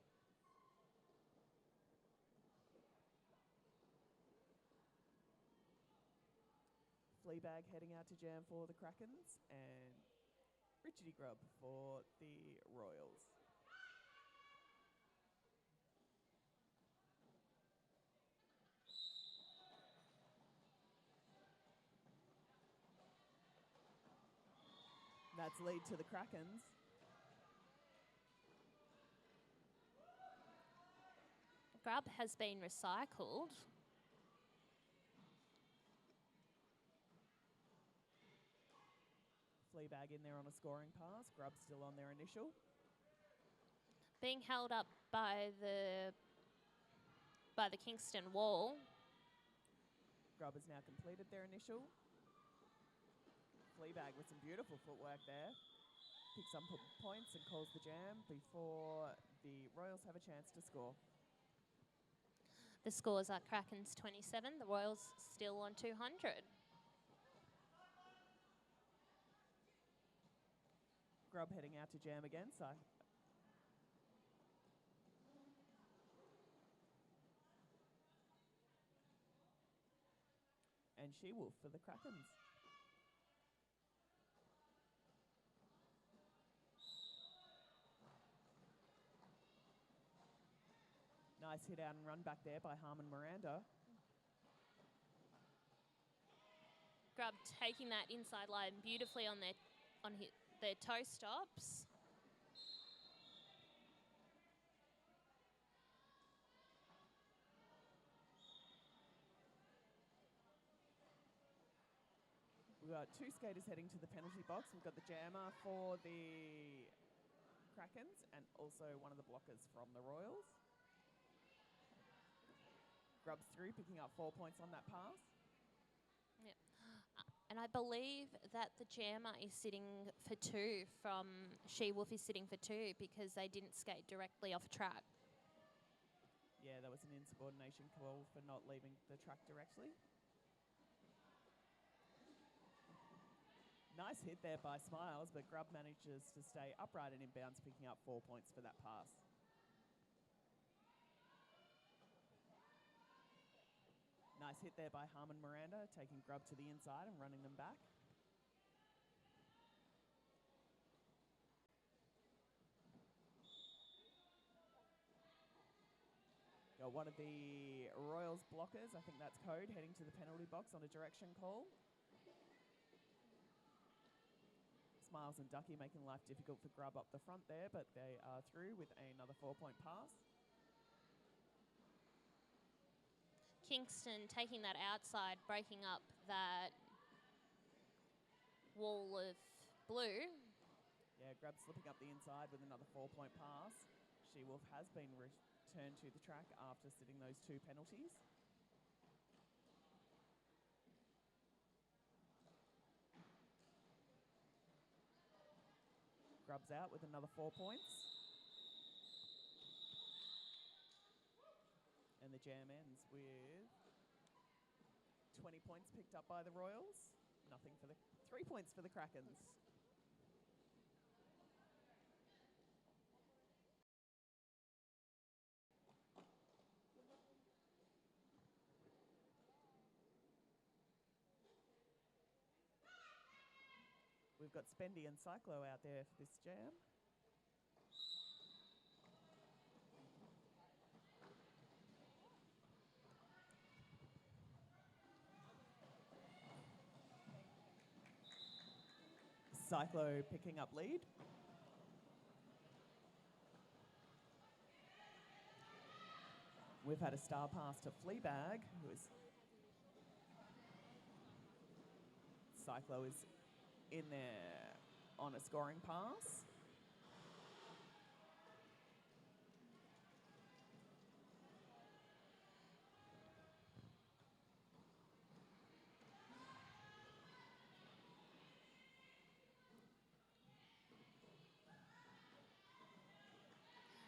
Fleabag heading out to jam for the Krakens and Richardy Grubb for the Royals. That's lead to the Krakens. Grubb has been recycled. Fleabag in there on a scoring pass. Grubb still on their initial. being held up by the Kingston wall. Grub has now completed their initial. Fleabag with some beautiful footwork there. Picks up points and calls the jam before the Royals have a chance to score. The scores are Krakens 27, the Royals still on 200. Grub heading out to jam again, so and She-Wolf for the Krakens. Nice hit out and run back there by Harmon Miranda. Grub taking that inside line beautifully on their toe stops. We've got two skaters heading to the penalty box. We've got the jammer for the Krakens and also one of the blockers from the Royals. Grubs through, picking up 4 points on that pass. Yep. And I believe that the jammer is sitting for 2 from She-Wolf is sitting for 2 because they didn't skate directly off track. Yeah, that was an insubordination call for not leaving the track directly. Nice hit there by Smiles, but Grub manages to stay upright and inbounds, picking up 4 points for that pass. Nice hit there by Harmon Miranda, taking Grub to the inside and running them back. Got one of the Royals blockers, I think that's Code, heading to the penalty box on a direction call. Smiles and Ducky making life difficult for Grub up the front there, but they are through with another 4-point pass. Kingston taking that outside, breaking up that wall of blue. Yeah, Grub slipping up the inside with another 4-point pass. She-Wolf has been returned to the track after sitting those 2 penalties. Grub's out with another 4 points. And the jam ends with 20 points picked up by the Royals. Nothing for the 3 points for the Krakens. We've got Spendy and Cyclo out there for this jam. Cyclo picking up lead. We've had a star pass to Fleabag, who is... Cyclo is in there on a scoring pass.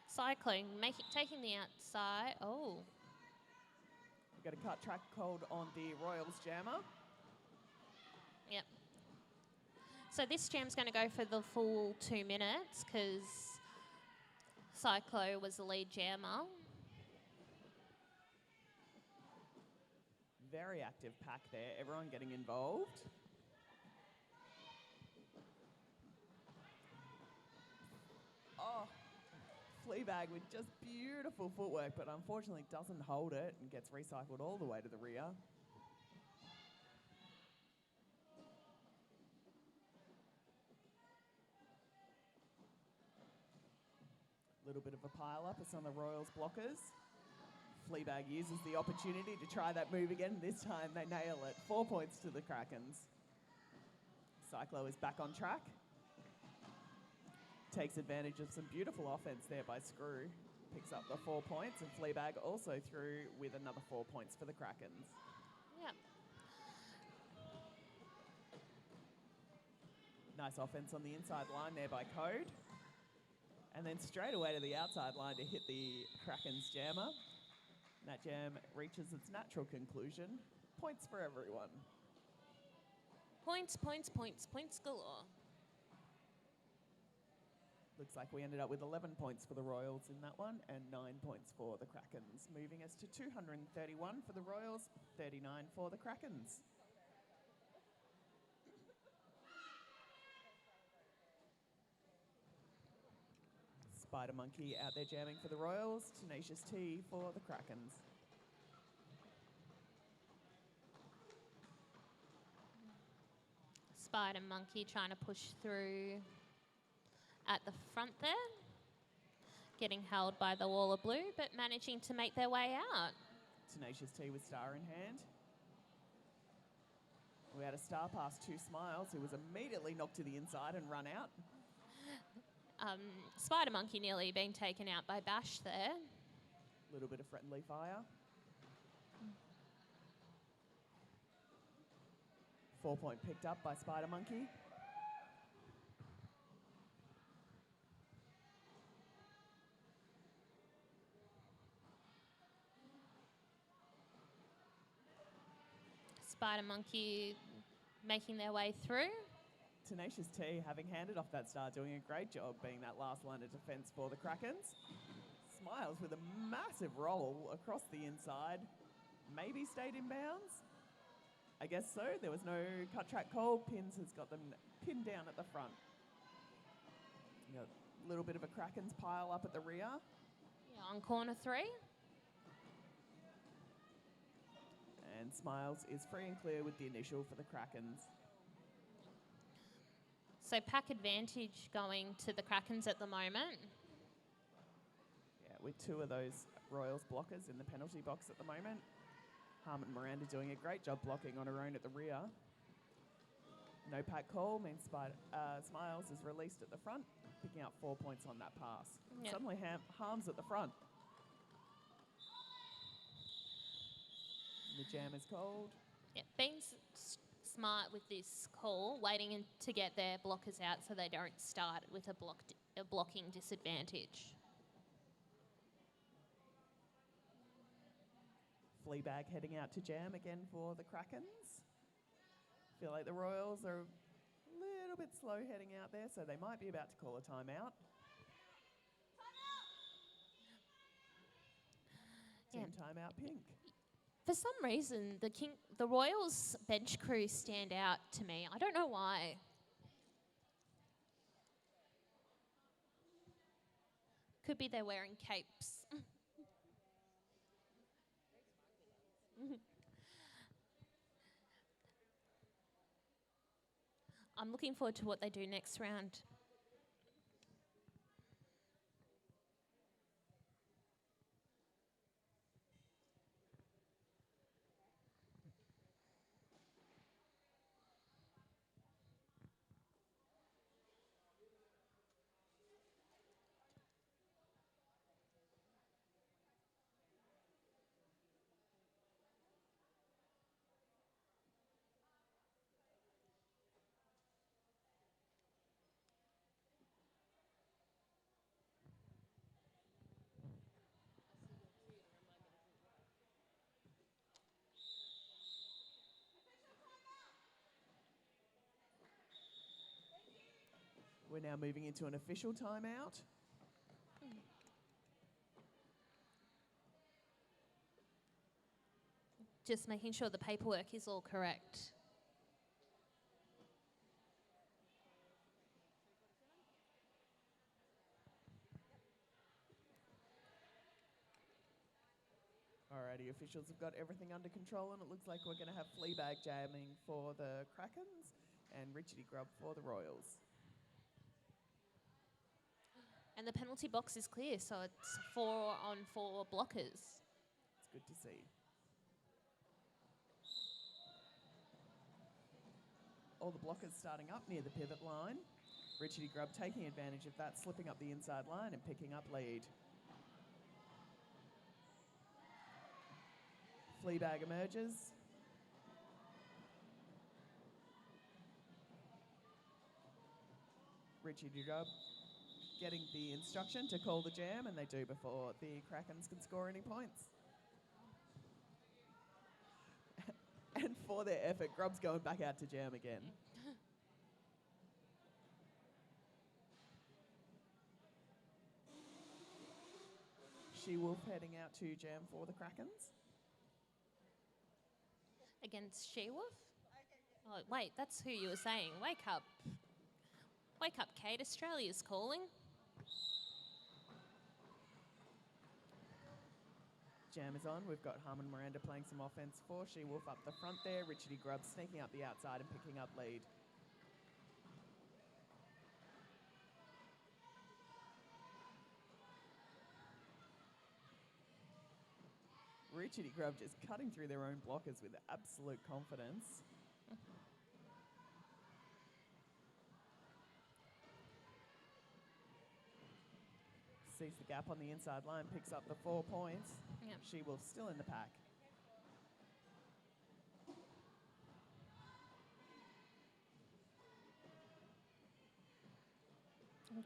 Cycling, taking the outside. Oh. We've got a cut track called on the Royals jammer. Yep. So this jam's going to go for the full 2 minutes because Cyclo was the lead jammer. Very active pack there, everyone getting involved. Oh, Fleabag with just beautiful footwork, but unfortunately doesn't hold it and gets recycled all the way to the rear. Little bit of a pile-up. It's on the Royals blockers. Fleabag uses the opportunity to try that move again. This time they nail it. 4 points to the Krakens. Cyclo is back on track. Takes advantage of some beautiful offense there by Screw. Picks up the 4 points, and Fleabag also through with another 4 points for the Krakens. Yep. Nice offense on the inside line there by Code. And then straight away to the outside line to hit the Krakens jammer. And that jam reaches its natural conclusion. Points for everyone. Points, points, points, points galore. Looks like we ended up with 11 points for the Royals in that one and 9 points for the Krakens, moving us to 231 for the Royals, 39 for the Krakens. Spider Monkey out there jamming for the Royals, Tenacious T for the Krakens. Spider Monkey trying to push through at the front there. Getting held by the wall of blue, but managing to make their way out. Tenacious T with star in hand. We had a star pass to Smiles, who was immediately knocked to the inside and run out. Spider Monkey nearly being taken out by Bash there. A little bit of friendly fire. 4 point picked up by Spider Monkey. Spider Monkey making their way through. Tenacious T, having handed off that star, doing a great job being that last line of defence for the Krakens. Smiles with a massive roll across the inside. Maybe stayed in bounds? I guess so. There was no cut track call. Pins has got them pinned down at the front. A little bit of a Krakens pile up at the rear. Yeah, on corner 3. And Smiles is free and clear with the initial for the Krakens. So pack advantage going to the Krakens at the moment. Yeah, with 2 of those Royals blockers in the penalty box at the moment. Harmon Miranda doing a great job blocking on her own at the rear. No pack call means Smiles is released at the front, picking up 4 points on that pass. Yep. Suddenly Harm's at the front. The jam is cold. Yeah, being smart with this call, waiting to get their blockers out so they don't start with a blocking disadvantage. Fleabag heading out to jam again for the Krakens. Feel like the Royals are a little bit slow heading out there, so they might be about to call a timeout. Team timeout pink. For some reason, the Royals bench crew stand out to me. I don't know why. Could be they're wearing capes. I'm looking forward to what they do next round. We're now moving into an official timeout. Just making sure the paperwork is all correct. Alrighty, officials have got everything under control, and it looks like we're going to have Fleabag jamming for the Krakens and Richardy Grubb for the Royals. And the penalty box is clear, so it's 4 on 4 blockers. It's good to see. All the blockers starting up near the pivot line. Richie Grubb taking advantage of that, slipping up the inside line and picking up lead. Fleabag emerges. Richie Grubb getting the instruction to call the jam, and they do before the Krakens can score any points. And for their effort, Grubb's going back out to jam again. She-Wolf heading out to jam for the Krakens. Against She-Wolf? Oh, wait, that's who you were saying. Wake up. Wake up, Kate. Australia's calling. Jam is on. We've got Harmon Miranda playing some offense for She-Wolf up the front there. Richie Grubb sneaking up the outside and picking up lead. Richie Grubb just cutting through their own blockers with absolute confidence. Sees the gap on the inside line, picks up the 4 points. Yep. She-Wolf still in the pack.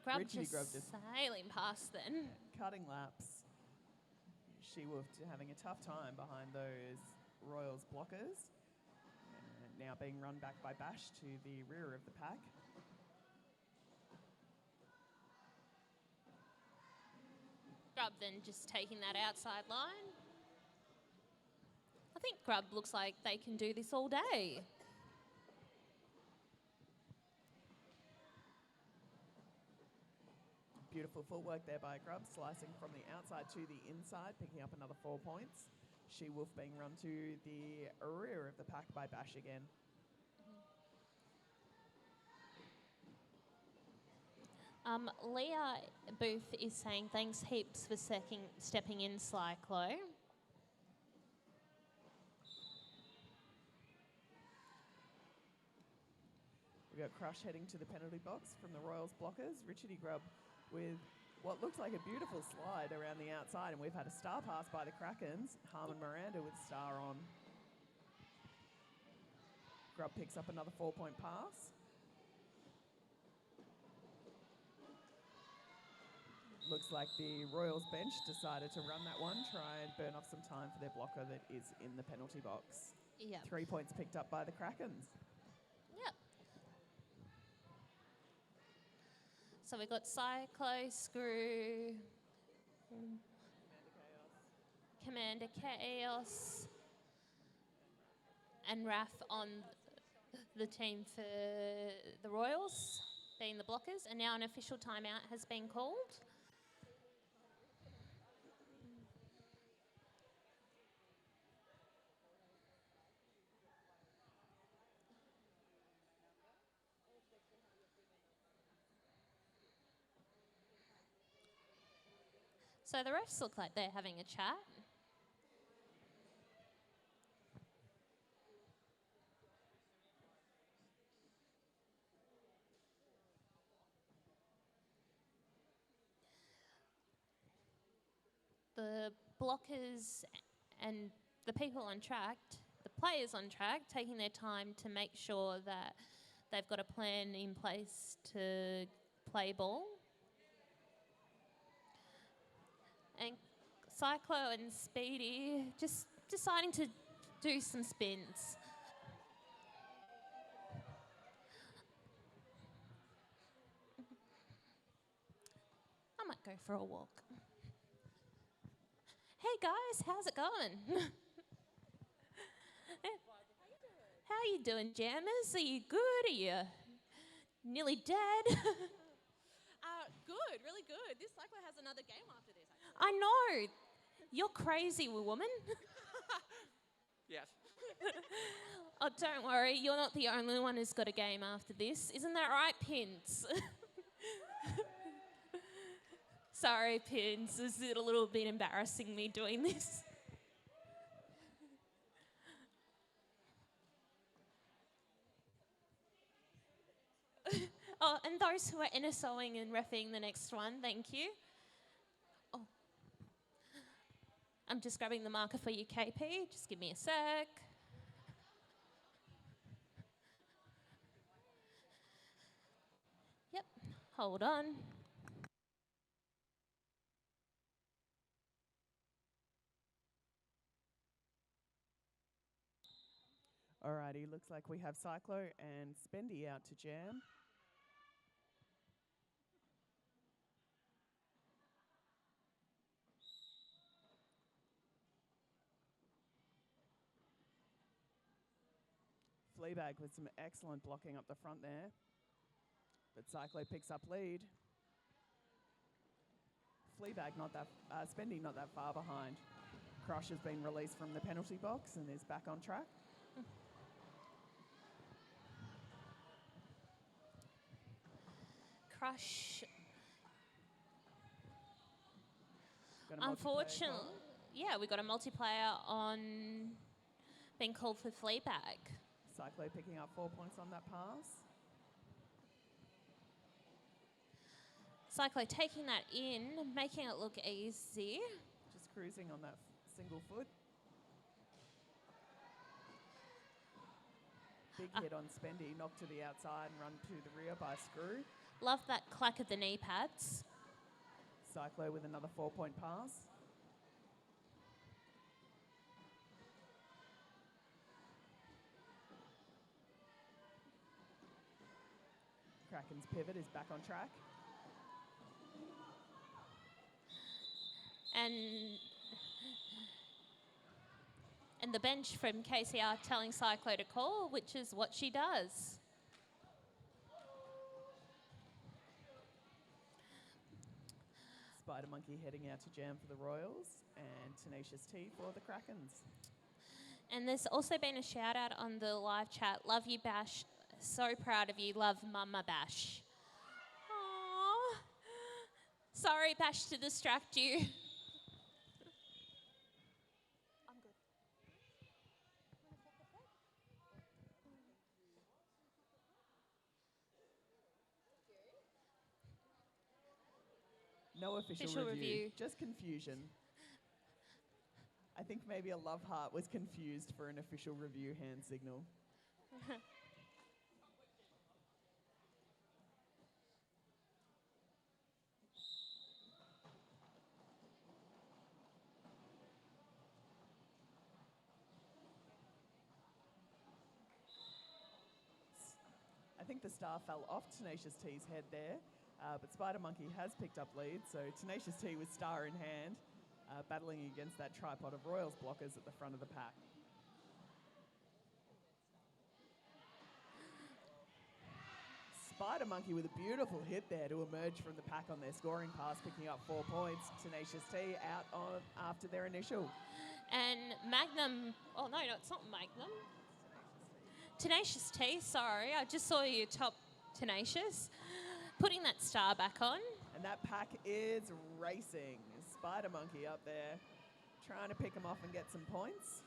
Grubb Richie just Grubb just- sailing past then. Cutting laps. She-Wolf having a tough time behind those Royals blockers. And now being run back by Bash to the rear of the pack. Grubb then just taking that outside line. I think Grubb looks like they can do this all day. Beautiful footwork there by Grubb, slicing from the outside to the inside, picking up another 4 points. She-Wolf being run to the rear of the pack by Bash again. Leah Booth is saying thanks heaps for stepping in, Cyclo. We've got Crush heading to the penalty box from the Royals blockers. Richie Grubb with what looks like a beautiful slide around the outside, and we've had a star pass by the Krakens. Harmon Miranda with star on. Grubb picks up another 4-point pass. Looks like the Royals bench decided to run that one, try and burn off some time for their blocker that is in the penalty box. Yep. 3 points picked up by the Krakens. Yep. So we've got Cyclo, Screw, Commander Chaos, and Raf on the team for the Royals, being the blockers. And now an official timeout has been called. So the refs look like they're having a chat. The blockers and the people on track, the players on track, taking their time to make sure that they've got a plan in place to play ball. And Cyclo and Speedy just deciding to do some spins. I might go for a walk. Hey guys, how's it going? How are you doing, jammers? Are you good? Are you nearly dead? Good, really good. This cyclo has another game after this, actually. I know. You're crazy, woman. Yes. Oh, don't worry. You're not the only one who's got a game after this. Isn't that right, Pins? Sorry, Pins. Is it a little bit embarrassing me doing this? Oh, and those who are NSOing and reffing the next one, thank you. Oh, I'm just grabbing the marker for you, KP. Just give me a sec. Yep, hold on. Alrighty, looks like we have Cyclo and Spendy out to jam. Fleabag with some excellent blocking up the front there. But Cyclo picks up lead. Fleabag Spendy not that far behind. Crush has been released from the penalty box and is back on track. Crush. Got a multiplayer Unfortunately, call. yeah, we got a multiplayer on being called for Fleabag. Cyclo picking up 4 points on that pass. Cyclo taking that in, making it look easy. Just cruising on that single foot. Big hit on Spendy, knocked to the outside and run to the rear by Screw. Love that clack of the knee pads. Cyclo with another 4-point pass. Kraken's pivot is back on track. And the bench from KCR telling Cyclo to call, which is what she does. Spider Monkey heading out to jam for the Royals and Tenacious T for the Krakens. And there's also been a shout out on the live chat. Love you, Bash. So proud of you. Love Mama Bash. Aww. Sorry, Bash, to distract you. No official review, just confusion. I think maybe a love heart was confused for an official review hand signal. I think the star fell off Tenacious T's head there, but Spider Monkey has picked up lead, so Tenacious T with star in hand, battling against that tripod of Royals blockers at the front of the pack. Spider Monkey with a beautiful hit there to emerge from the pack on their scoring pass, picking up 4 points. Tenacious T out on after their initial. And Magnum, oh no, it's not Magnum. Tenacious T, sorry, I just saw you top Tenacious. Putting that star back on. And that pack is racing. Spider Monkey up there, trying to pick them off and get some points.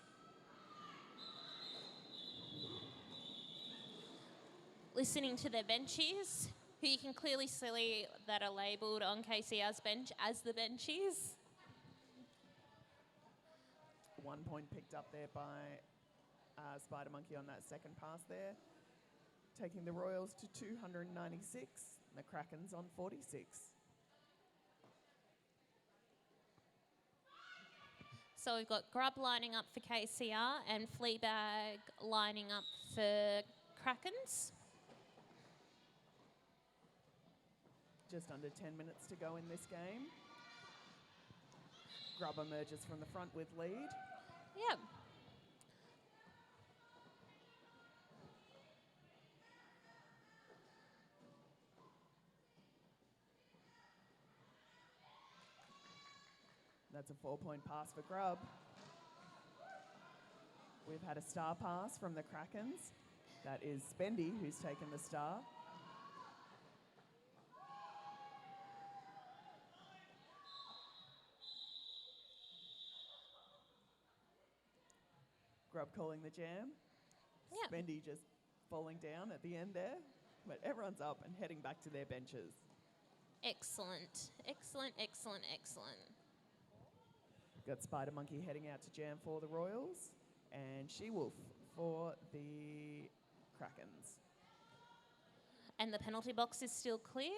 Listening to their benchies, who you can clearly see that are labelled on KCR's bench as the benchies. 1 point picked up there by Spider Monkey on that second pass there, taking the Royals to 296, and the Krakens on 46. So we've got Grub lining up for KCR and Fleabag lining up for Krakens. Just under 10 minutes to go in this game. Grub emerges from the front with lead. Yep. That's a 4-point pass for Grub. We've had a star pass from the Krakens. That is Spendy who's taken the star. Grub calling the jam. Yep. Spendy just falling down at the end there. But everyone's up and heading back to their benches. Excellent. Excellent, excellent, excellent. Got Spider Monkey heading out to jam for the Royals and She-Wolf for the Krakens. And the penalty box is still clear.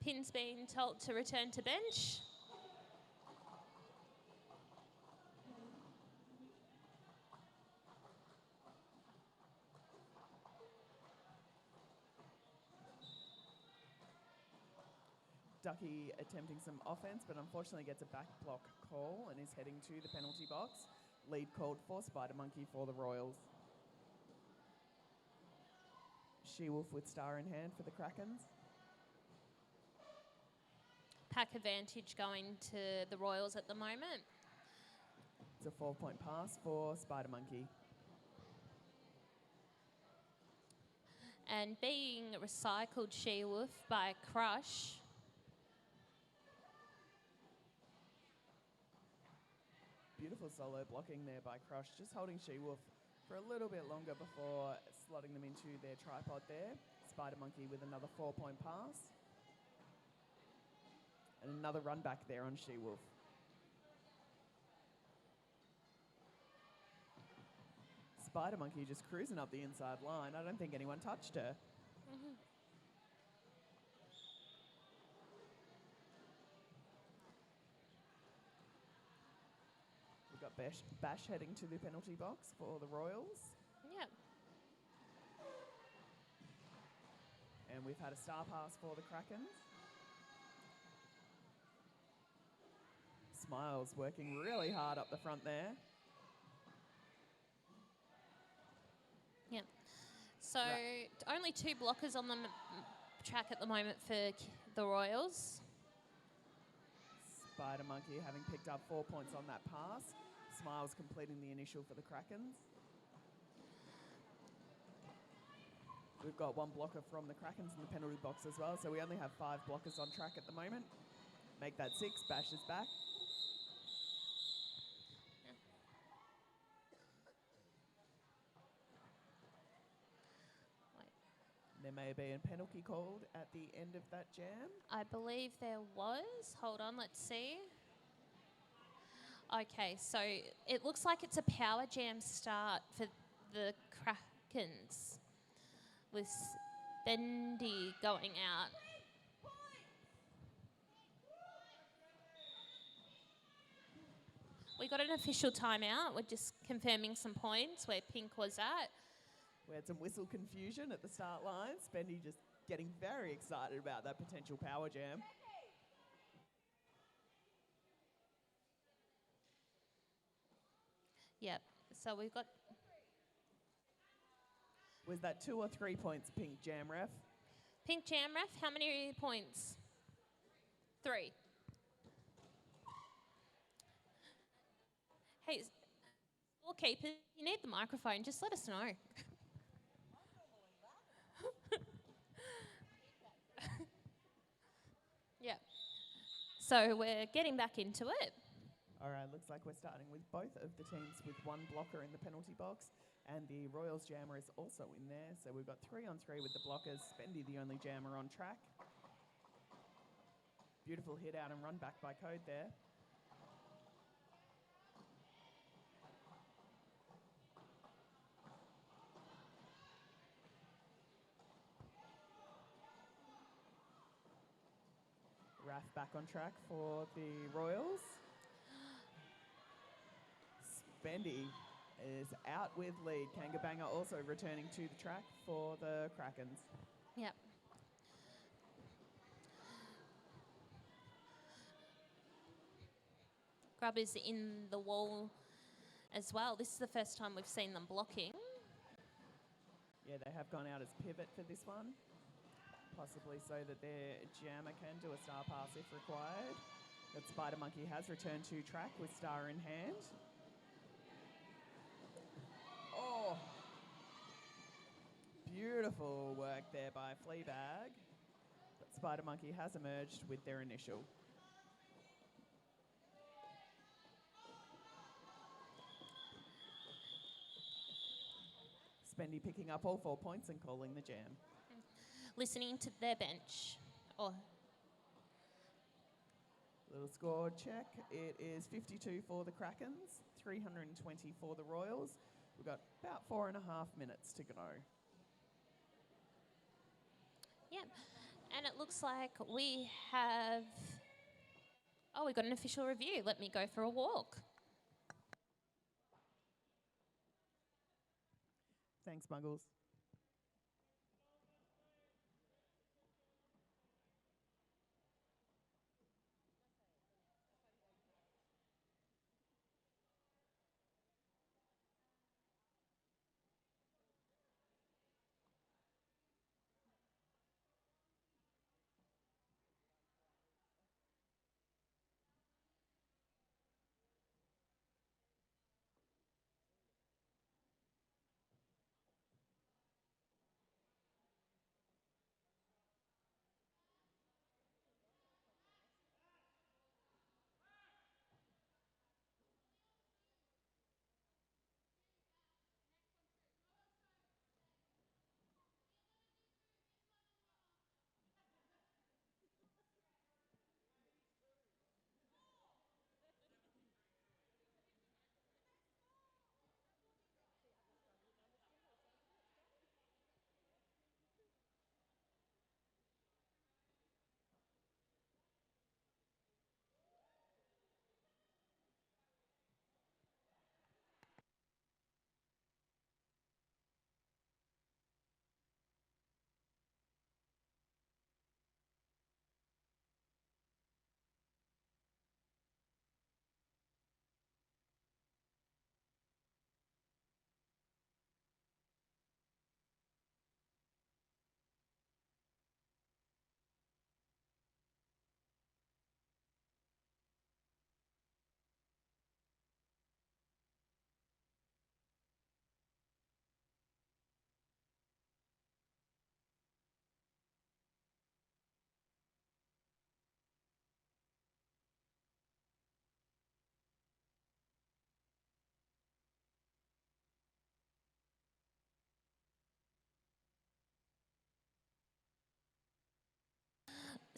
Pin's been told to return to bench. Ducky attempting some offense, but unfortunately gets a back block call and is heading to the penalty box. Lead called for Spider Monkey for the Royals. She-Wolf with star in hand for the Krakens. Pack advantage going to the Royals at the moment. It's a 4-point pass for Spider Monkey. And being recycled She-Wolf by Crush. Beautiful solo blocking there by Crush, just holding She-Wolf for a little bit longer before slotting them into their tripod there. Spider Monkey with another 4-point pass. And another run back there on She-Wolf. Spider Monkey just cruising up the inside line. I don't think anyone touched her. We've got Bash heading to the penalty box for the Royals. Yep. And we've had a star pass for the Krakens. Smiles working really hard up the front there. Yep. So only 2 blockers on the track at the moment for the Royals. Spider Monkey having picked up 4 points on that pass. Smiles completing the initial for the Krakens. We've got 1 blocker from the Krakens in the penalty box as well, so we only have 5 blockers on track at the moment. Make that 6, Bash is back. There may be a penalty called at the end of that jam. I believe there was. Hold on, let's see. Okay, so it looks like it's a power jam start for the Krakens with Bendy going out. We got an official timeout. We're just confirming some points where Pink was at. We had some whistle confusion at the start line. Spendy just getting very excited about that potential power jam. Yep, so we've got... Was that 2 or 3 points, Pink Jam Ref? Pink Jam Ref, how many points? 3. Hey, scorekeeper, you need the microphone. Just let us know. Yeah. So we're getting back into it. All right, looks like we're starting with both of the teams with 1 blocker in the penalty box, and the Royals jammer is also in there. So we've got 3 on 3 with the blockers. Spendy, the only jammer on track. Beautiful hit out and run back by Code there. Raf back on track for the Royals. Spendy is out with lead. Kangabanga also returning to the track for the Krakens. Yep. Grub is in the wall as well. This is the first time we've seen them blocking. Yeah, they have gone out as pivot for this one. Possibly so that their jammer can do a star pass if required. But Spider Monkey has returned to track with star in hand. Oh! Beautiful work there by Fleabag. But Spider Monkey has emerged with their initial. Spendy picking up all 4 points and calling the jam. Listening to their bench. Oh, Little score check. It is 52 for the Krakens, 320 for the Royals. We've got about 4.5 minutes to go. yeah. And it looks like we have... Oh, we've got an official review. Let me go for a walk. Thanks, Muggles.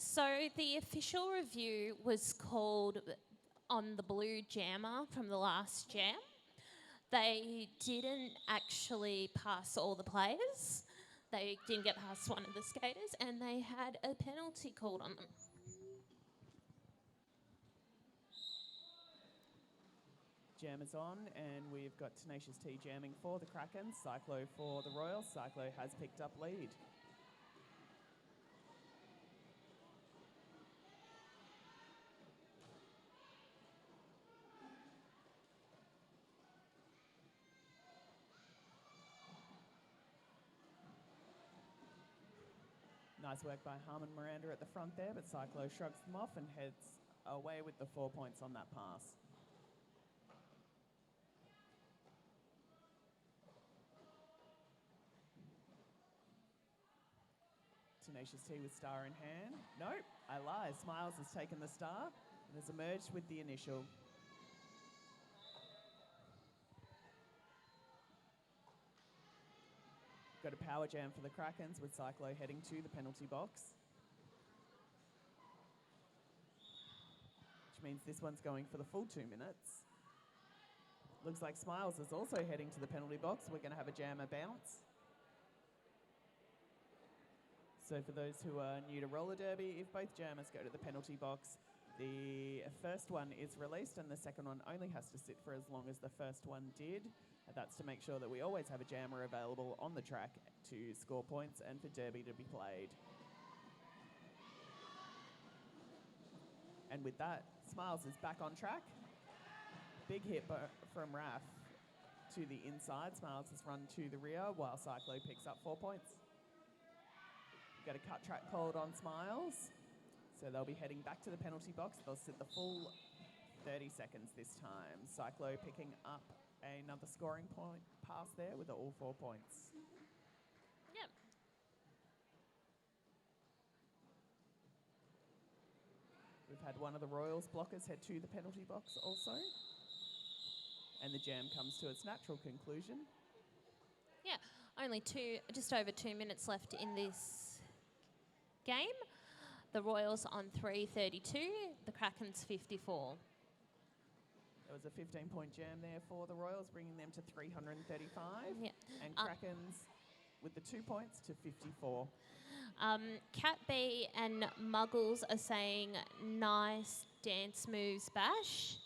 So the official review was called on the blue jammer from the last jam. They didn't actually pass all the players. They didn't get past one of the skaters, and they had a penalty called on them. Jam is on, and we've got Tenacious T jamming for the Kraken, Cyclo for the Royals. Cyclo has picked up lead. Nice work by Harmon Miranda at the front there, but Cyclo shrugs them off and heads away with the 4 points on that pass. Tenacious T with star in hand. Nope, I lie. Smiles has taken the star and has emerged with the initial. Got a power jam for the Krakens with Cyclo heading to the penalty box. Which means this one's going for the full 2 minutes. Looks like Smiles is also heading to the penalty box. We're going to have a jammer bounce. So for those who are new to roller derby, if both jammers go to the penalty box, the first one is released and the second one only has to sit for as long as the first one did. And that's to make sure that we always have a jammer available on the track to score points and for derby to be played. And with that, Smiles is back on track. Big hit from Raf to the inside. Smiles has run to the rear while Cyclo picks up 4 points. Got a cut track called on Smiles. So they'll be heading back to the penalty box. They'll sit the full 30 seconds this time. Cyclo picking up another scoring point pass there with all 4 points. Yep. We've had one of the Royals blockers head to the penalty box also. And the jam comes to its natural conclusion. Yeah, only just over 2 minutes left in this game. The Royals on 332, the Krakens 54. There was a 15-point jam there for the Royals, bringing them to 335. Yeah. And Krakens with the 2 points to 54. Cat B and Muggles are saying nice dance moves, Bash.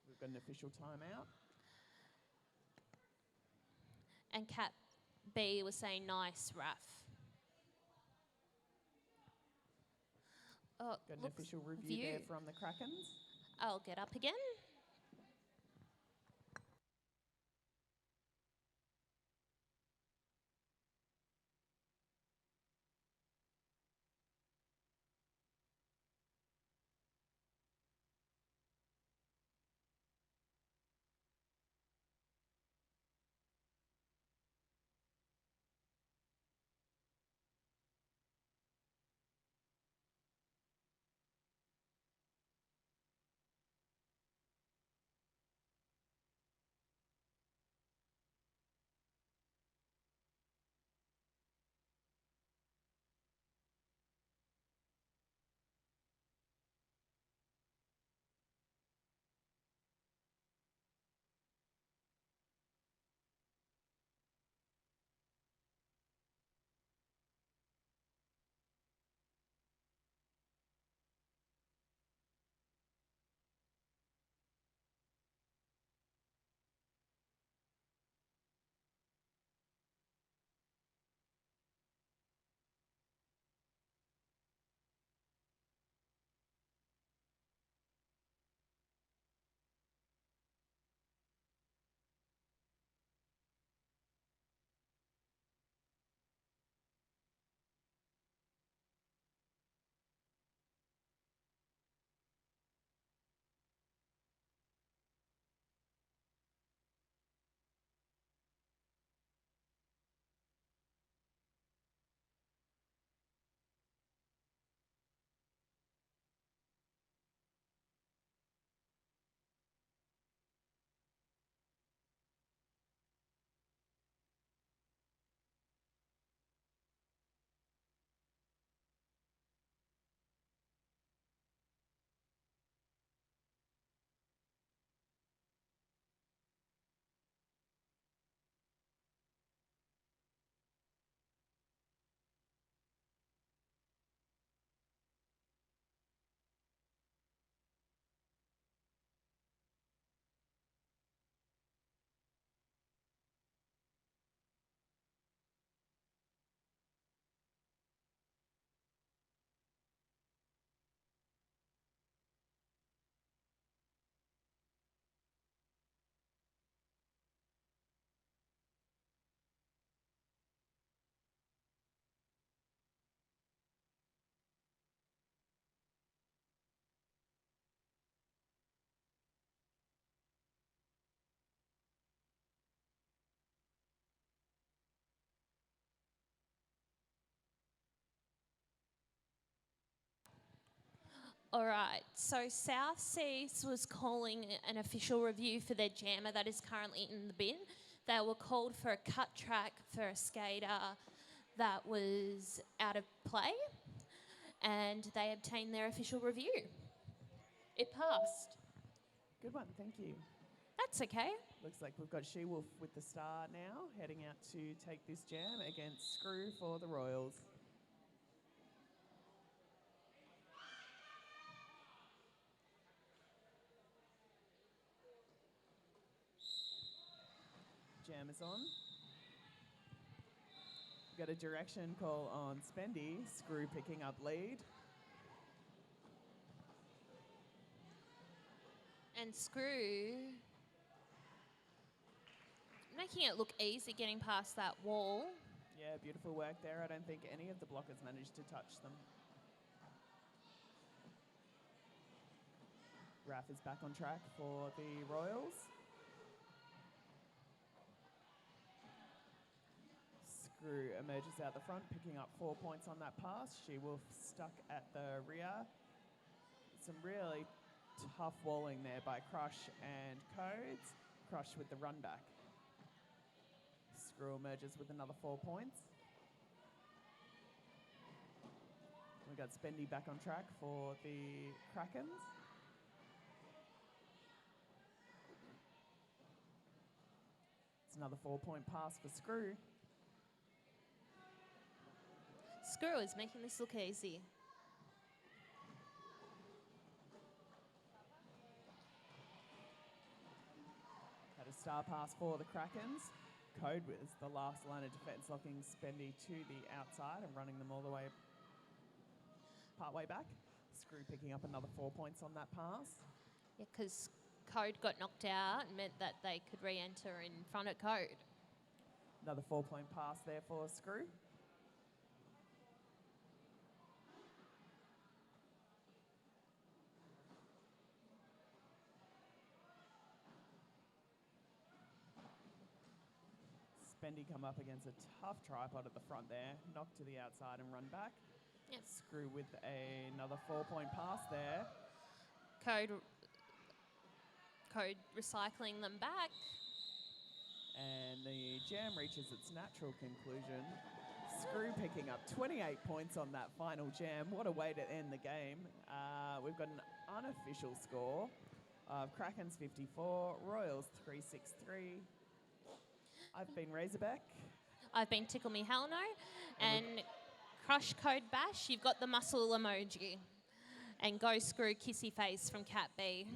We've got an official timeout. And Cat B was saying nice, Raf. Oh, Got an looks official review there from the Krakens. I'll get up again. All right, so South Seas was calling an official review for their jammer that is currently in the bin. They were called for a cut track for a skater that was out of play, and they obtained their official review. It passed. Good one, thank you. That's okay. Looks like we've got She-Wolf with the star now, heading out to take this jam against Screw for the Royals. Jam is on. Got a direction call on Spendy. Screw picking up lead. And Screw making it look easy getting past that wall. Yeah, beautiful work there. I don't think any of the blockers managed to touch them. Raf is back on track for the Royals. Screw emerges out the front, picking up 4 points on that pass. She-Wolf stuck at the rear. Some really tough walling there by Crush and Codes. Crush with the run back. Screw emerges with another 4 points. We got Spendy back on track for the Krakens. It's another 4-point pass for Screw. Screw is making this look easy. Had a star pass for the Krakens. Code was the last line of defence, locking Spendy to the outside and running them all the way part way back. Screw picking up another 4 points on that pass. Yeah, because Code got knocked out and meant that they could re-enter in front of Code. Another 4-point pass there for Screw. Spendy come up against a tough tripod at the front there, knocked to the outside and run back. Yep. Screw with another 4-point pass there. Code recycling them back. And the jam reaches its natural conclusion. Screw picking up 28 points on that final jam. What a way to end the game. We've got an unofficial score of Krakens 54, Royals 363. I've been Razorback. I've been Tickle Me Hell No. And Crush Code Bash, you've got the muscle emoji. And Go Screw Kissy Face from Cat B.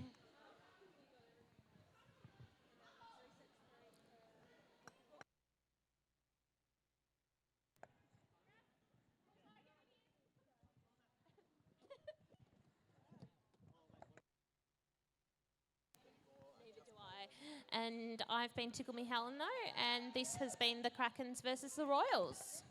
Neither do I. And I've been Tickle Me Hell No, and this has been the Krakens versus the Royals.